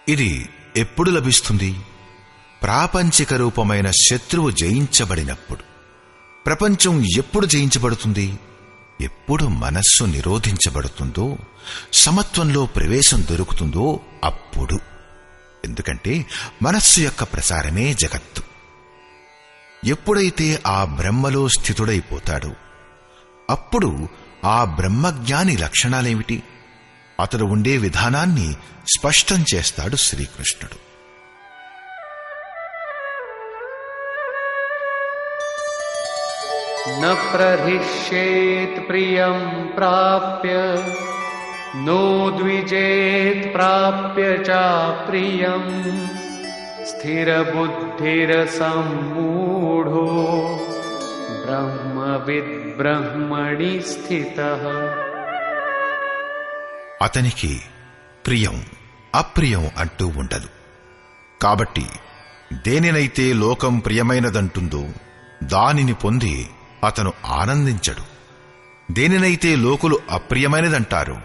ఇది ఎప్పుడు లభిస్తుంది? ప్రాపంచిక రూపమైన శత్రువు జయించబడినప్పుడు. ప్రపంచం ఎప్పుడు జయించబడుతుంది? ఎప్పుడు మనస్సు నిరోధించబడుతుందో, సమత్వంలో ప్రవేశం దొరుకుతుందో అప్పుడు. ఎందుకంటే మనస్సు యొక్క ప్రసారమే జగత్తు. ఎప్పుడైతే ఆ బ్రహ్మలో స్థితుడైపోతాడో అప్పుడు ఆ బ్రహ్మజ్ఞాని లక్షణాలేమిటి, అతడు ఉండే విధానాన్ని స్పష్టం చేస్తాడు శ్రీకృష్ణుడు. न प्रहिष्येत् प्रियं प्राप्य नोद्विजेत् प्राप्य चाप्रियं स्थिरबुद्धिरसम्मूढो ब्रह्मविद् ब्रह्मणि స్థితః. అతనికి ప్రియం అప్రియం అంటూ ఉండదు. కాబట్టి దేనినైతే లోకం ప్రియమైనదంటుందో దానిని పొంది అతను ఆనందించడు. దేనినైతే లోకులు అప్రియమైనదంటారో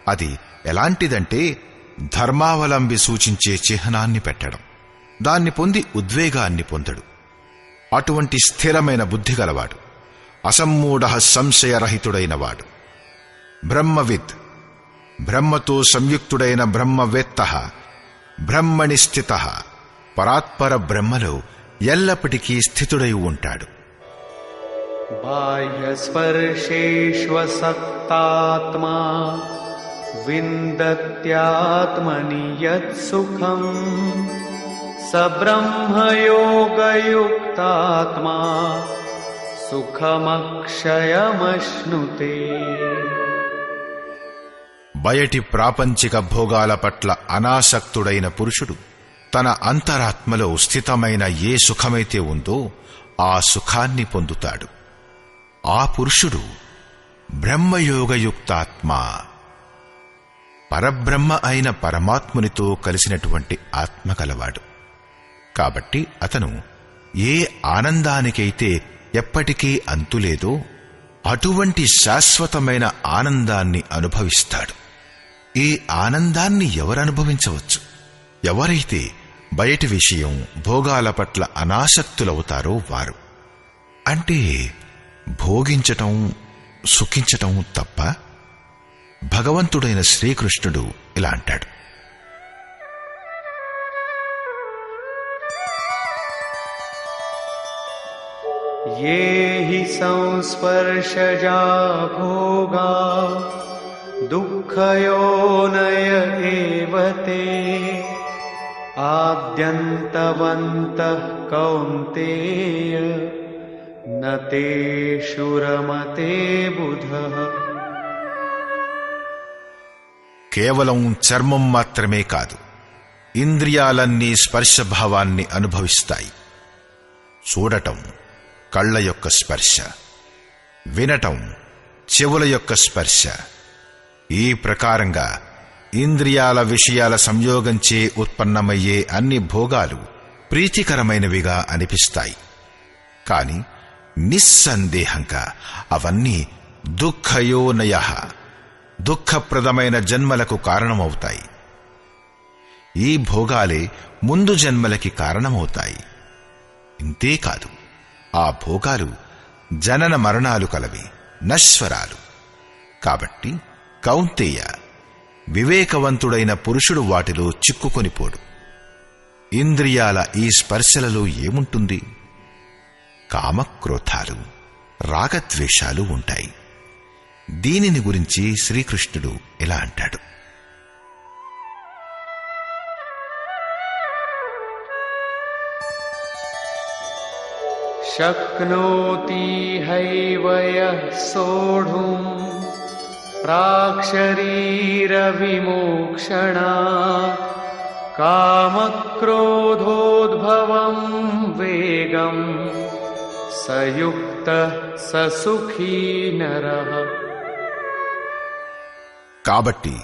అది ఎలాంటిదంటే ధర్మావలంబి సూచించే చిహ్నాన్ని పెట్టడం. దాన్ని పొంది ఉద్వేగాన్ని పొందడు. అటువంటి స్థిరమైన బుద్ధి గలవాడు, అసమ్మూఢ సంశయరహితుడైనవాడు, బ్రహ్మవిద్, బ్రహ్మతో సంయుక్తుడైన బ్రహ్మవేత్త, బ్రహ్మణి స్థిత, పరాత్పర బ్రహ్మలో ఎల్లప్పటికీ స్థితుడై ఉంటాడు. బాహ్యస్పర్శేష్వసక్తాత్మా విందత్యాత్మని యత్సుఖం స బ్రహ్మయోగయుక్తాత్మా సుఖమక్షయమశ్నుతే. బయటి ప్రాపంచిక భోగాల పట్ల అనాసక్తుడైన పురుషుడు తన అంతరాత్మలో స్థితమైన ఏ సుఖమైతే ఉందో ఆ సుఖాన్ని పొందుతాడు. ఆ పురుషుడు బ్రహ్మయోగయుక్తాత్మ, పరబ్రహ్మ అయిన పరమాత్మునితో కలిసినటువంటి ఆత్మ కలవాడు. కాబట్టి అతను ఏ ఆనందానికైతే ఎప్పటికీ అంతులేదో అటువంటి శాశ్వతమైన ఆనందాన్ని అనుభవిస్తాడు. ఈ ఆనందాన్ని ఎవరనుభవించవచ్చు? ఎవరైతే బయటి విషయం భోగాల పట్ల అనాసక్తులవుతారో వారు. అంటే భోగించటం సుఖించటం తప్ప? భగవంతుడైన శ్రీకృష్ణుడు ఇలా అంటాడు, ये हि संस्पर्शजा भोगा दुःखयोनय एव ते आद्यन्तवन्तः कौन्तेय न तेषु रमते बुधः. కేవలం చర్మం మాత్రమే కాదు, ఇంద్రియాలన్నీ స్పర్శభావాన్ని అనుభవిస్తాయి. చూడటం కళ్ళ యొక్క స్పర్శ, వినటం చెవుల యొక్క స్పర్శ. ఈ ప్రకారంగా ఇంద్రియాల విషయాల సంయోగంచే ఉత్పన్నమయ్యే అన్ని భోగాలు ప్రీతికరమైనవిగా అనిపిస్తాయి. కాని నిస్సందేహంగా అవన్నీ దుఃఖయోనయ, దుఃఖప్రదమైన జన్మలకు కారణమవుతాయి. ఈ భోగాలే ముందు జన్మలకి కారణమవుతాయి. ఇంతేకాదు, ఆ భోగాలు జనన మరణాలు కలవి, నశ్వరాలు. కాబట్టి కౌంతేయ, వివేకవంతుడైన పురుషుడు వాటిలో చిక్కుకొనిపోడు. ఇంద్రియాల ఈ స్పర్శలలో ఏముంటుంది? కామక్రోధాలు, రాగద్వేషాలు ఉంటాయి. దీనిని గురించి శ్రీకృష్ణుడు ఇలా అంటాడు: శక్నోతి హైవ యః సోఢుం ప్రాక్శరీర విమోక్షణాత్ కామక్రోధోద్భవం వేగం సయుక్తః ససుఖీ నరః. కాబట్టి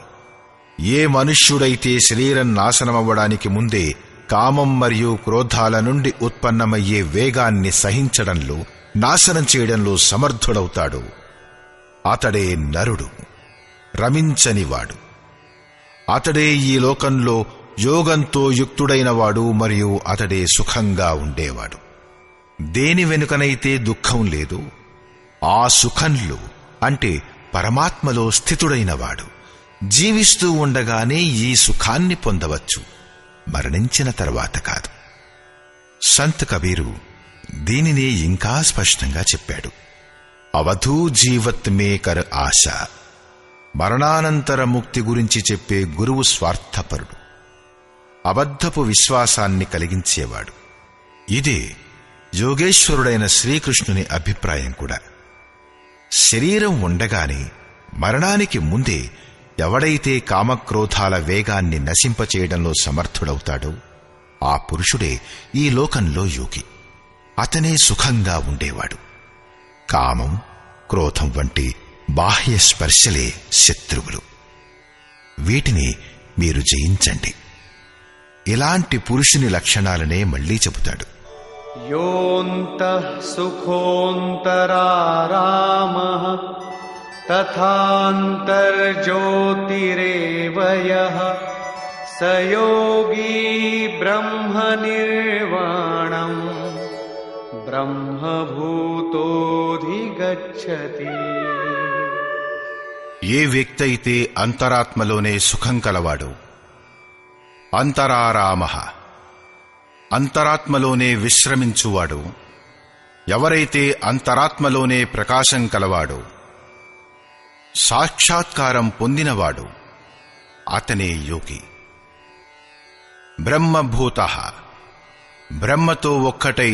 ఏ మనుష్యుడైతే శరీరం నాశనమవ్వడానికి ముందే కామం మరియు క్రోధాల నుండి ఉత్పన్నమయ్యే వేగాన్ని సహించడంలో, నాశనం చేయడంలో సమర్థుడవుతాడో అతడే నరుడు, రమించనివాడు. అతడే ఈ లోకంలో యోగంతో యుక్తుడైనవాడు మరియు అతడే సుఖంగా ఉండేవాడు. దేని వెనుకనైతే దుఃఖం లేదు, ఆ సుఖంలో అంటే పరమాత్మలో స్థితుడైనవాడు జీవిస్తూ ఉండగానే ఈ సుఖాన్ని పొందవచ్చు, మరణించిన తర్వాత కాదు. సంత్ కబీరు దీనినే ఇంకా స్పష్టంగా చెప్పాడు: అవధూ జీవత్ మే కర్ ఆశ. మరణానంతర ముక్తి గురించి చెప్పే గురువు స్వార్థపరుడు, అబద్ధపు విశ్వాసాన్ని కలిగించేవాడు. ఇదే యోగేశ్వరుడైన శ్రీకృష్ణుని అభిప్రాయం కూడా. శరీరం ఉండగానే, మరణానికి ముందే ఎవడైతే కామక్రోధాల వేగాన్ని నశింపచేయడంలో సమర్థుడవుతాడో ఆ పురుషుడే ఈ లోకంలో యోగి. అతనే సుఖంగా ఉండేవాడు. కామం, క్రోధం వంటి బాహ్య స్పర్శలే శత్రువులు. వీటిని మీరు జయించండి. ఇలాంటి పురుషుని లక్షణాలనే మళ్లీ చెబుతాడు: యోంతః సుఖోంతరారామః తథాంతర్జ్యోతిరేవ యః స యోగీ బ్రహ్మ నిర్వాణం బ్రహ్మభూతోధిగచ్చతి. ఏ వ్యక్తి అయితే అంతరాత్మలోనే సుఖం కలవాడో, అంతరారామః అంతరాత్మలోనే విశ్రమించువాడు, ఎవరైతే అంతరాత్మలోనే ప్రకాశం కలవాడో, సాక్షాత్కారం పొందినవాడు, అతనే యోగి. బ్రహ్మభూతః బ్రహ్మతో ఒక్కటై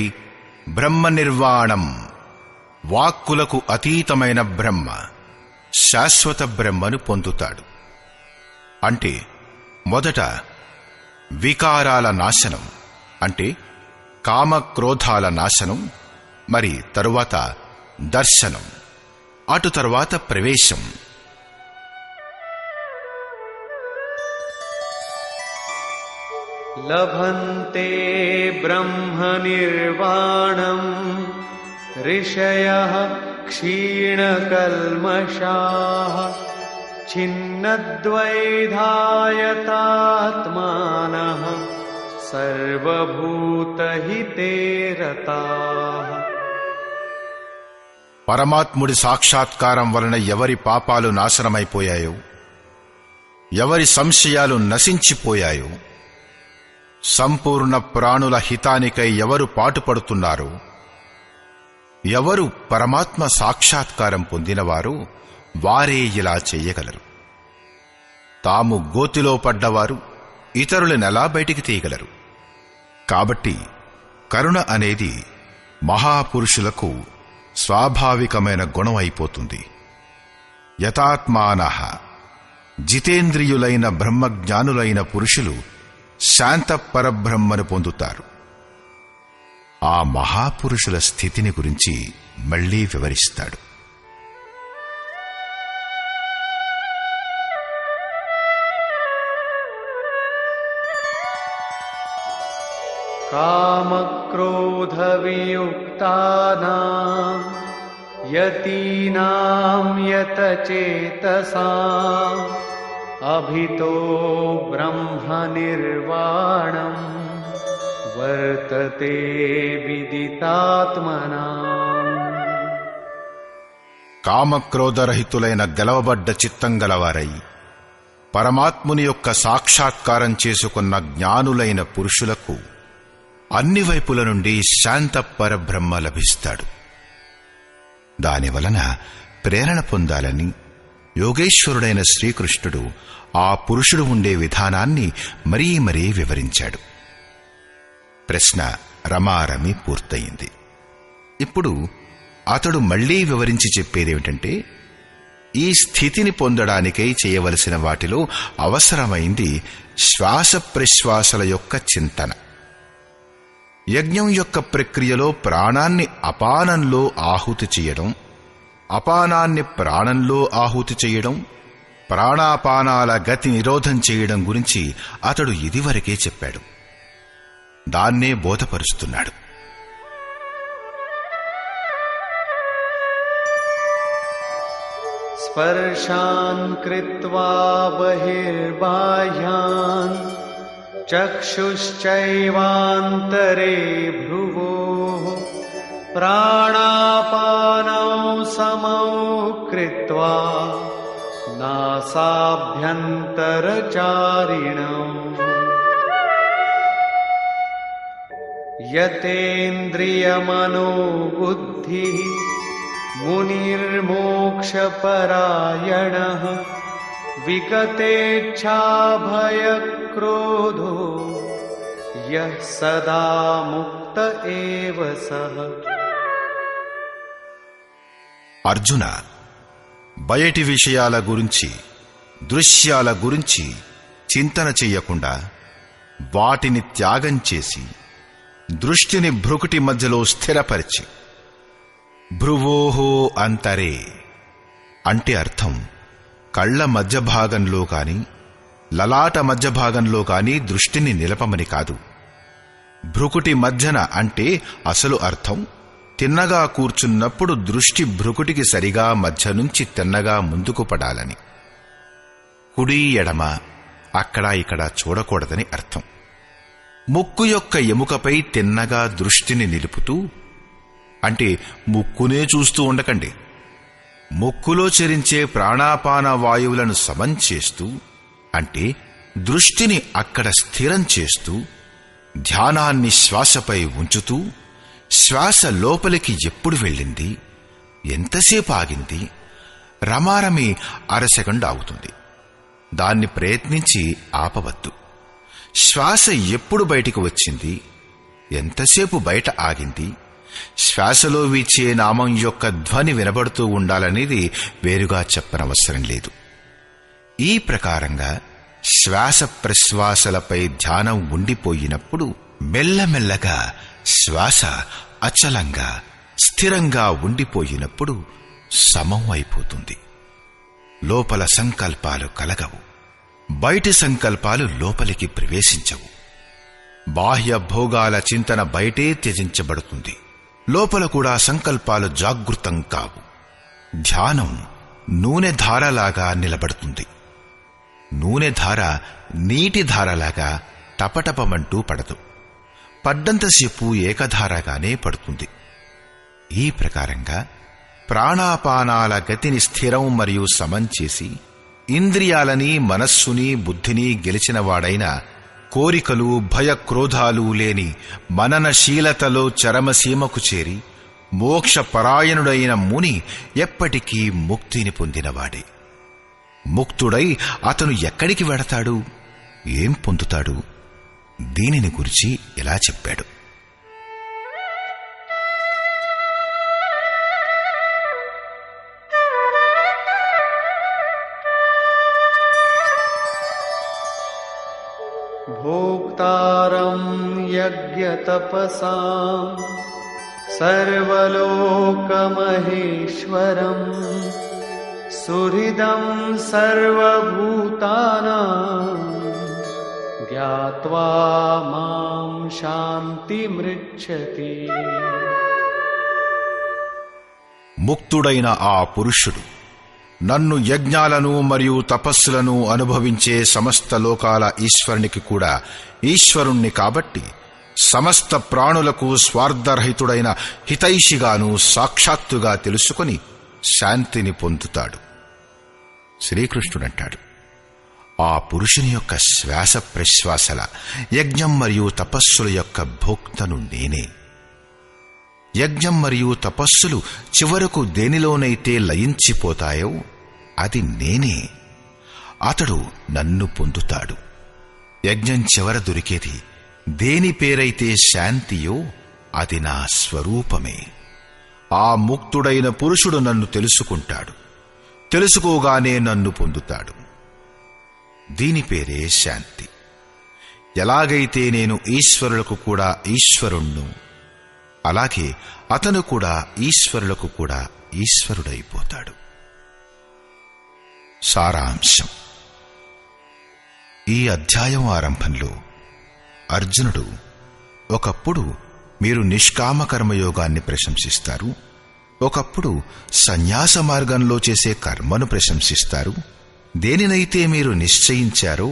బ్రహ్మ నిర్వాణం వాక్కులకు అతీతమైన బ్రహ్మ, శాశ్వత బ్రహ్మను పొందుతాడు. అంటే మొదట వికారాల నాశనం, అంటే కామక్రోధాల నాశనం, మరి తరువాత దర్శనం, అటు తరువాత ప్రవేశం. లభంతే బ్రహ్మ నిర్వాణం ఋషయః క్షీణకల్మషాః ఛిన్నద్వైధాయతాత్మానః సర్వభూతహితే రతాః. పరమాత్ముడి సాక్షాత్కారం వలన ఎవరి పాపాలు నాశనమైపోయాయో, ఎవరి సంశయాలు నశించిపోయాయో, సంపూర్ణ ప్రాణుల హితానికై ఎవరు పాటుపడుతున్నారో, ఎవరు పరమాత్మ సాక్షాత్కారం పొందినవారో వారే ఇలా చెయ్యగలరు. తాము గోతిలో పడ్డవారు ఇతరులనెలా బయటికి తీయగలరు? కాబట్టి కరుణ అనేది మహాపురుషులకు స్వాభావికమైన గుణం అయిపోతుంది. యతాత్మానః జితేంద్రియులైన బ్రహ్మజ్ఞానులైన పురుషులు శాంత పరబ్రహ్మను పొందుతారు. ఆ మహాపురుషుల స్థితిని గురించి మళ్లీ వివరిస్తాడు. కామక్రోధవియుక్తానాం యతీనాం యతచేతసాం అభితో బ్రహ్మ నిర్వాణం वर्तते विदितात्मनाम् కామక్రోధరహితులైన గెలవబడ్డ చిత్తం గలవారై పరమాత్ముని యొక్క సాక్షాత్కారం చేసుకున్న జ్ఞానులైన పురుషులకు అన్ని వైపుల నుండి శాంత పరబ్రహ్మ లభిస్తాడు. దానివలన ప్రేరణ పొందాలని యోగేశ్వరుడైన శ్రీకృష్ణుడు ఆ పురుషుడు ఉండే విధానాన్ని మరీ మరీ వివరించాడు. ప్రశ్న రమారమి పూర్తయింది. ఇప్పుడు అతడు మళ్లీ వివరించి చెప్పేదేమిటంటే, ఈ స్థితిని పొందడానికై చేయవలసిన వాటిలో అవసరమైంది శ్వాస ప్రశ్వాసల యొక్క చింతన. యజ్ఞం యొక్క ప్రక్రియలో ప్రాణాన్ని అపానంలో ఆహుతి చేయడం, అపానాన్ని ప్రాణంలో ఆహుతి చేయడం, ప్రాణాపానాల గతి నిరోధం చేయడం గురించి అతడు ఇదివరకే చెప్పాడు. దాన్నే బోధపరుస్తున్నాడు. स्पर्शान् कृत्वा बहिर्बाह्यान् चक्षुश्चैवान्तरे भ्रुवोः प्राणापानौ समौ कृत्वा नासाभ्यन्तरचारिणौ यतेन्द्रियमनोबुद्धिः मुनिर्मोक्षपरायणः विगतेच्छाभयक्रोधो यः सदा मुक्त एव सः. అర్జున, బయటి విషయాల గురించి, దృశ్యాల గురించి చింతన చెయ్యకుండా వాటిని త్యాగం చేసి దృష్టిని భ్రుకుటి మధ్యలో స్థిరపరిచి, భ్రువోహో అంతరే అంటే అర్థం కళ్ల మధ్య భాగంలో కాని లలాట మధ్య భాగంలో కాని దృష్టిని నిలపమని కాదు. భ్రుకుటి మధ్యన అంటే అసలు అర్థం తిన్నగా కూర్చున్నప్పుడు దృష్టి భ్రుకుటికి సరిగా మధ్య నుంచి తిన్నగా ముందుకు పడాలని. కుడి ఎడమ అక్కడా ఇక్కడా చూడకూడదని అర్థం. ముక్కు యొక్క ఎముకపై తిన్నగా దృష్టిని నిలుపుతూ, అంటే ముక్కునే చూస్తూ ఉండకండి, ముక్కులో చరించే ప్రాణాపాన వాయువులను సమం చేస్తూ, అంటే దృష్టిని అక్కడ స్థిరం చేస్తూ, ధ్యానాన్ని శ్వాసపై ఉంచుతూ, శ్వాస లోపలికి ఎప్పుడు వెళ్ళింది, ఎంతసేపు ఆగింది, రమారమి అరసెకండ్ ఆగుతుంది, దాన్ని ప్రయత్నించి ఆపవద్దు. శ్వాస ఎప్పుడు బయటికి వచ్చింది, ఎంతసేపు బయట ఆగింది, శ్వాసలో వీచే నామం యొక్క ధ్వని వినబడుతూ ఉండాలనేది వేరుగా చెప్పనవసరం లేదు. ఈ ప్రకారంగా శ్వాస ప్రశ్వాసలపై ధ్యానం ఉండిపోయినప్పుడు మెల్లమెల్లగా శ్వాస అచలంగా స్థిరంగా ఉండిపోయినప్పుడు సమం అయిపోతుంది. లోపల సంకల్పాలు కలగవు, బయటి సంకల్పాలు లోపలికి ప్రవేశించవు. బాహ్య భోగాల చింతన బయటే త్యజించబడుతుంది, లోపల కూడా సంకల్పాలు జాగృతం కావు. ధ్యానం నూనె ధారలాగా నిలబడుతుంది. నూనె ధార నీటి ధారలాగా టపటపమంటూ పడదు, పడ్డంతసేపు ఏకధారగానే పడుతుంది. ఈ ప్రకారంగా ప్రాణాపానాల గతిని స్థిరం మరియు సమం చేసి ఇంద్రియాలని మనస్సుని బుద్ధిని గెలిచినవాడైన, కోరికలు భయక్రోధాలు లేని మననశీలతలో చరమసీమకు చేరి మోక్షపరాయణుడైన ముని ఎప్పటికీ ముక్తిని పొందినవాడే. ముక్తుడై అతను ఎక్కడికి వెడతాడు, ఏం పొందుతాడు, దీనిని గురించి ఎలా చెప్పాడు. भोक्तारं यज्ञतपसां सर्वलोकमहेश्वरं सुहृदं सर्वभूतानां ज्ञात्वा मां शान्तिमृच्छति. ముక్తుడైన ఆ పురుషుడు నన్ను యజ్ఞాలను మరియు తపస్సులను అనుభవించే సమస్త లోకాల ఈశ్వరునికి కూడా ఈశ్వరుణ్ణి కాబట్టి సమస్త ప్రాణులకు స్వార్థరహితుడైన హితైషిగాను సాక్షాత్తుగా తెలుసుకొని శాంతిని పొందుతాడు. శ్రీకృష్ణుడంటాడు, ఆ పురుషుని యొక్క శ్వాస ప్రశ్వాసల యజ్ఞం మరియు తపస్సుల యొక్క భోక్తను నేనే. యజ్ఞం మరియు తపస్సులు చివరకు దేనిలోనైతే లయించిపోతాయో అది నేనే. అతడు నన్ను పొందుతాడు. యజ్ఞం చివర దొరికేది దేని పేరైతే శాంతియో అది నా స్వరూపమే. ఆ ముక్తుడైన పురుషుడు నన్ను తెలుసుకుంటాడు. తెలుసుకోగానే నన్ను పొందుతాడు. దీని పేరే శాంతి. ఎలాగైతే నేను ఈశ్వరులకు కూడా ఈశ్వరుణ్ణు, అలాగే అతను కూడా ఈశ్వరులకు కూడా ఈశ్వరుడైపోతాడు. సారాంశం: ఈ అధ్యాయం ఆరంభంలో అర్జునుడు, ఒకప్పుడు మీరు నిష్కామ కర్మయోగాన్ని ప్రశంసిస్తారు, ఒకప్పుడు సన్యాస మార్గంలో చేసే కర్మను ప్రశంసిస్తారు, దేనినైతే మీరు నిశ్చయించారో,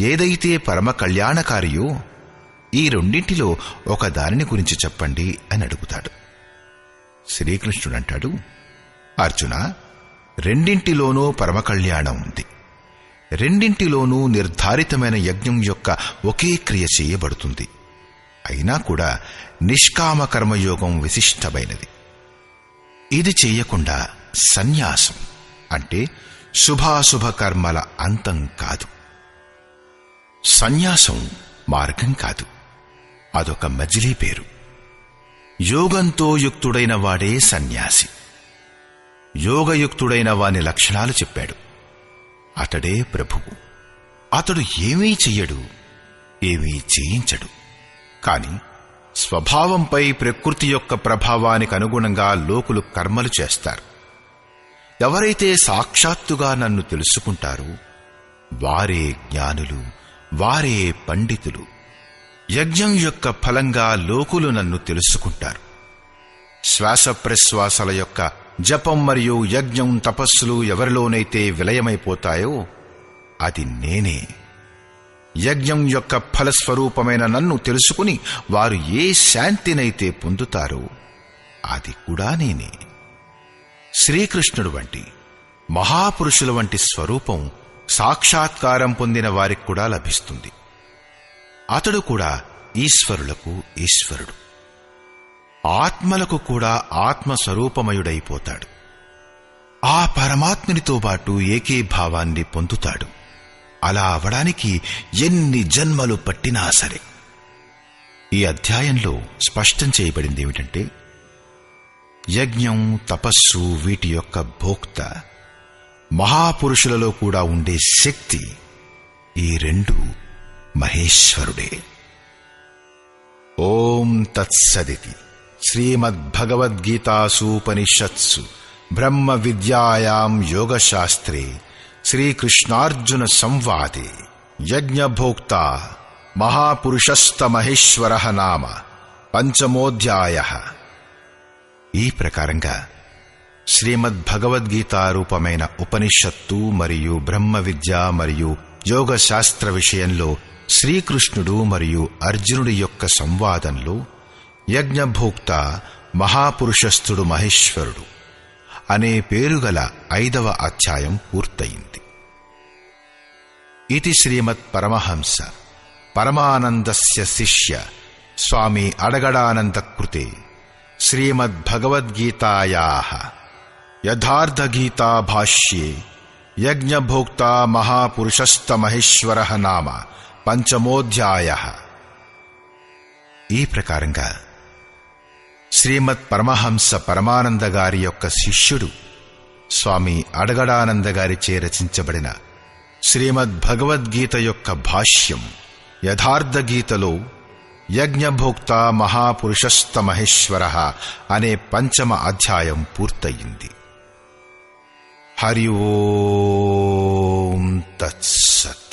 ఏదైతే పరమ కళ్యాణకారియో, ఈ రెండింటిలో ఒక దానిని గురించి చెప్పండి అని అడుగుతాడు. శ్రీకృష్ణుడంటాడు, అర్జున, రెండింటిలోనూ పరమ కళ్యాణం ఉంది. రెండింటిలోనూ నిర్ధారితమైన యజ్ఞం యొక్క ఒకే క్రియ చేయబడుతుంది. అయినా కూడా నిష్కామ కర్మయోగం విశిష్టమైనది. ఇది చేయకుండా సన్యాసం అంటే శుభాశుభ కర్మల అంతం కాదు. సన్యాసం మార్గం కాదు, అదొక మజిలీ పేరు. యోగంతో యుక్తుడైన వాడే సన్యాసి. యోగయుక్తుడైన వాని లక్షణాలు చెప్పాడు. అతడే ప్రభువు. అతడు ఏమీ చెయ్యడు, ఏమీ చేయించడు. కాని స్వభావంపై ప్రకృతి యొక్క ప్రభావానికి అనుగుణంగా లోకులు కర్మలు చేస్తారు. ఎవరైతే సాక్షాత్తుగా నన్ను తెలుసుకుంటారో వారే జ్ఞానులు, వారే పండితులు. యజ్ఞం యొక్క ఫలంగా లోకులు నన్ను తెలుసుకుంటారు. శ్వాస ప్రశ్వాసల యొక్క జపం మరియు యజ్ఞం తపస్సులు ఎవరిలోనైతే విలయమైపోతాయో అది నేనే. యజ్ఞం యొక్క ఫలస్వరూపమైన నన్ను తెలుసుకుని వారు ఏ శాంతినైతే పొందుతారో అది కూడా నేనే. శ్రీకృష్ణుడు వంటి మహాపురుషుల వంటి స్వరూపం సాక్షాత్కారం పొందిన వారికి కూడా లభిస్తుంది. అతడు కూడా ఈశ్వరులకు ఈశ్వరుడు. ఆత్మలకు కూడా ఆత్మస్వరూపమయుడైపోతాడు. ఆ పరమాత్మునితో పాటు ఏకీభావాన్ని పొందుతాడు. అలా అవడానికి ఎన్ని జన్మలు పట్టినా సరే. ఈ అధ్యాయంలో స్పష్టం చేయబడింది ఏమిటంటే, యజ్ఞం తపస్సు వీటి యొక్క భోక్త మహాపురుషులలో కూడా ఉండే శక్తి ఈ రెండు మహేశ్వరుడే. ఓం తత్సదితి శ్రీమద్భగవద్గీతాసూపనిషత్సు బ్రహ్మ విద్యాయాం యోగశాస్త్రే శ్రీకృష్ణార్జున సంవాదే యజ్ఞభోక్త మహాపురుషస్తమహేశ్వరః నామ పంచమోధ్యాయః. ఈ ప్రకారంగా శ్రీమద్భగవద్గీత రూపమైన ఉపనిషత్తు మరియు బ్రహ్మ విద్య మరియు యోగశాస్త్ర విషయంలో శ్రీకృష్ణుడు మరియు అర్జునుడి యొక్క సంవాదంలో యజ్ఞభోక్త మహాపురుషస్థుడు మహేశ్వరుడు అనే పేరుగల 5వ అధ్యాయం పూర్తయింది. ఇది శ్రీమత్ పరమహంస పరమానందస్య శిష్య స్వామి అడగడానంద కృతే శ్రీమద్భగవద్గీతాయాః యథార్థగీతా భాష్యే యజ్ఞభోక్త మహాపురుషస్తమహేశ్వరః నామ పంచమోధ్యాయః. ఈ ప్రకారంగా శ్రీమత్ పరమహంస పరమానంద గారి యొక్క శిష్యుడు స్వామి అడగడానంద గారిచే రచించబడిన శ్రీమద్భగవద్గీత యొక్క భాష్యం యథార్థగీతలో యజ్ఞభోక్త మహాపురుషస్తమహేశ్వరః అనే 5వ అధ్యాయం పూర్తయింది. హరి ఓం తత్సత్.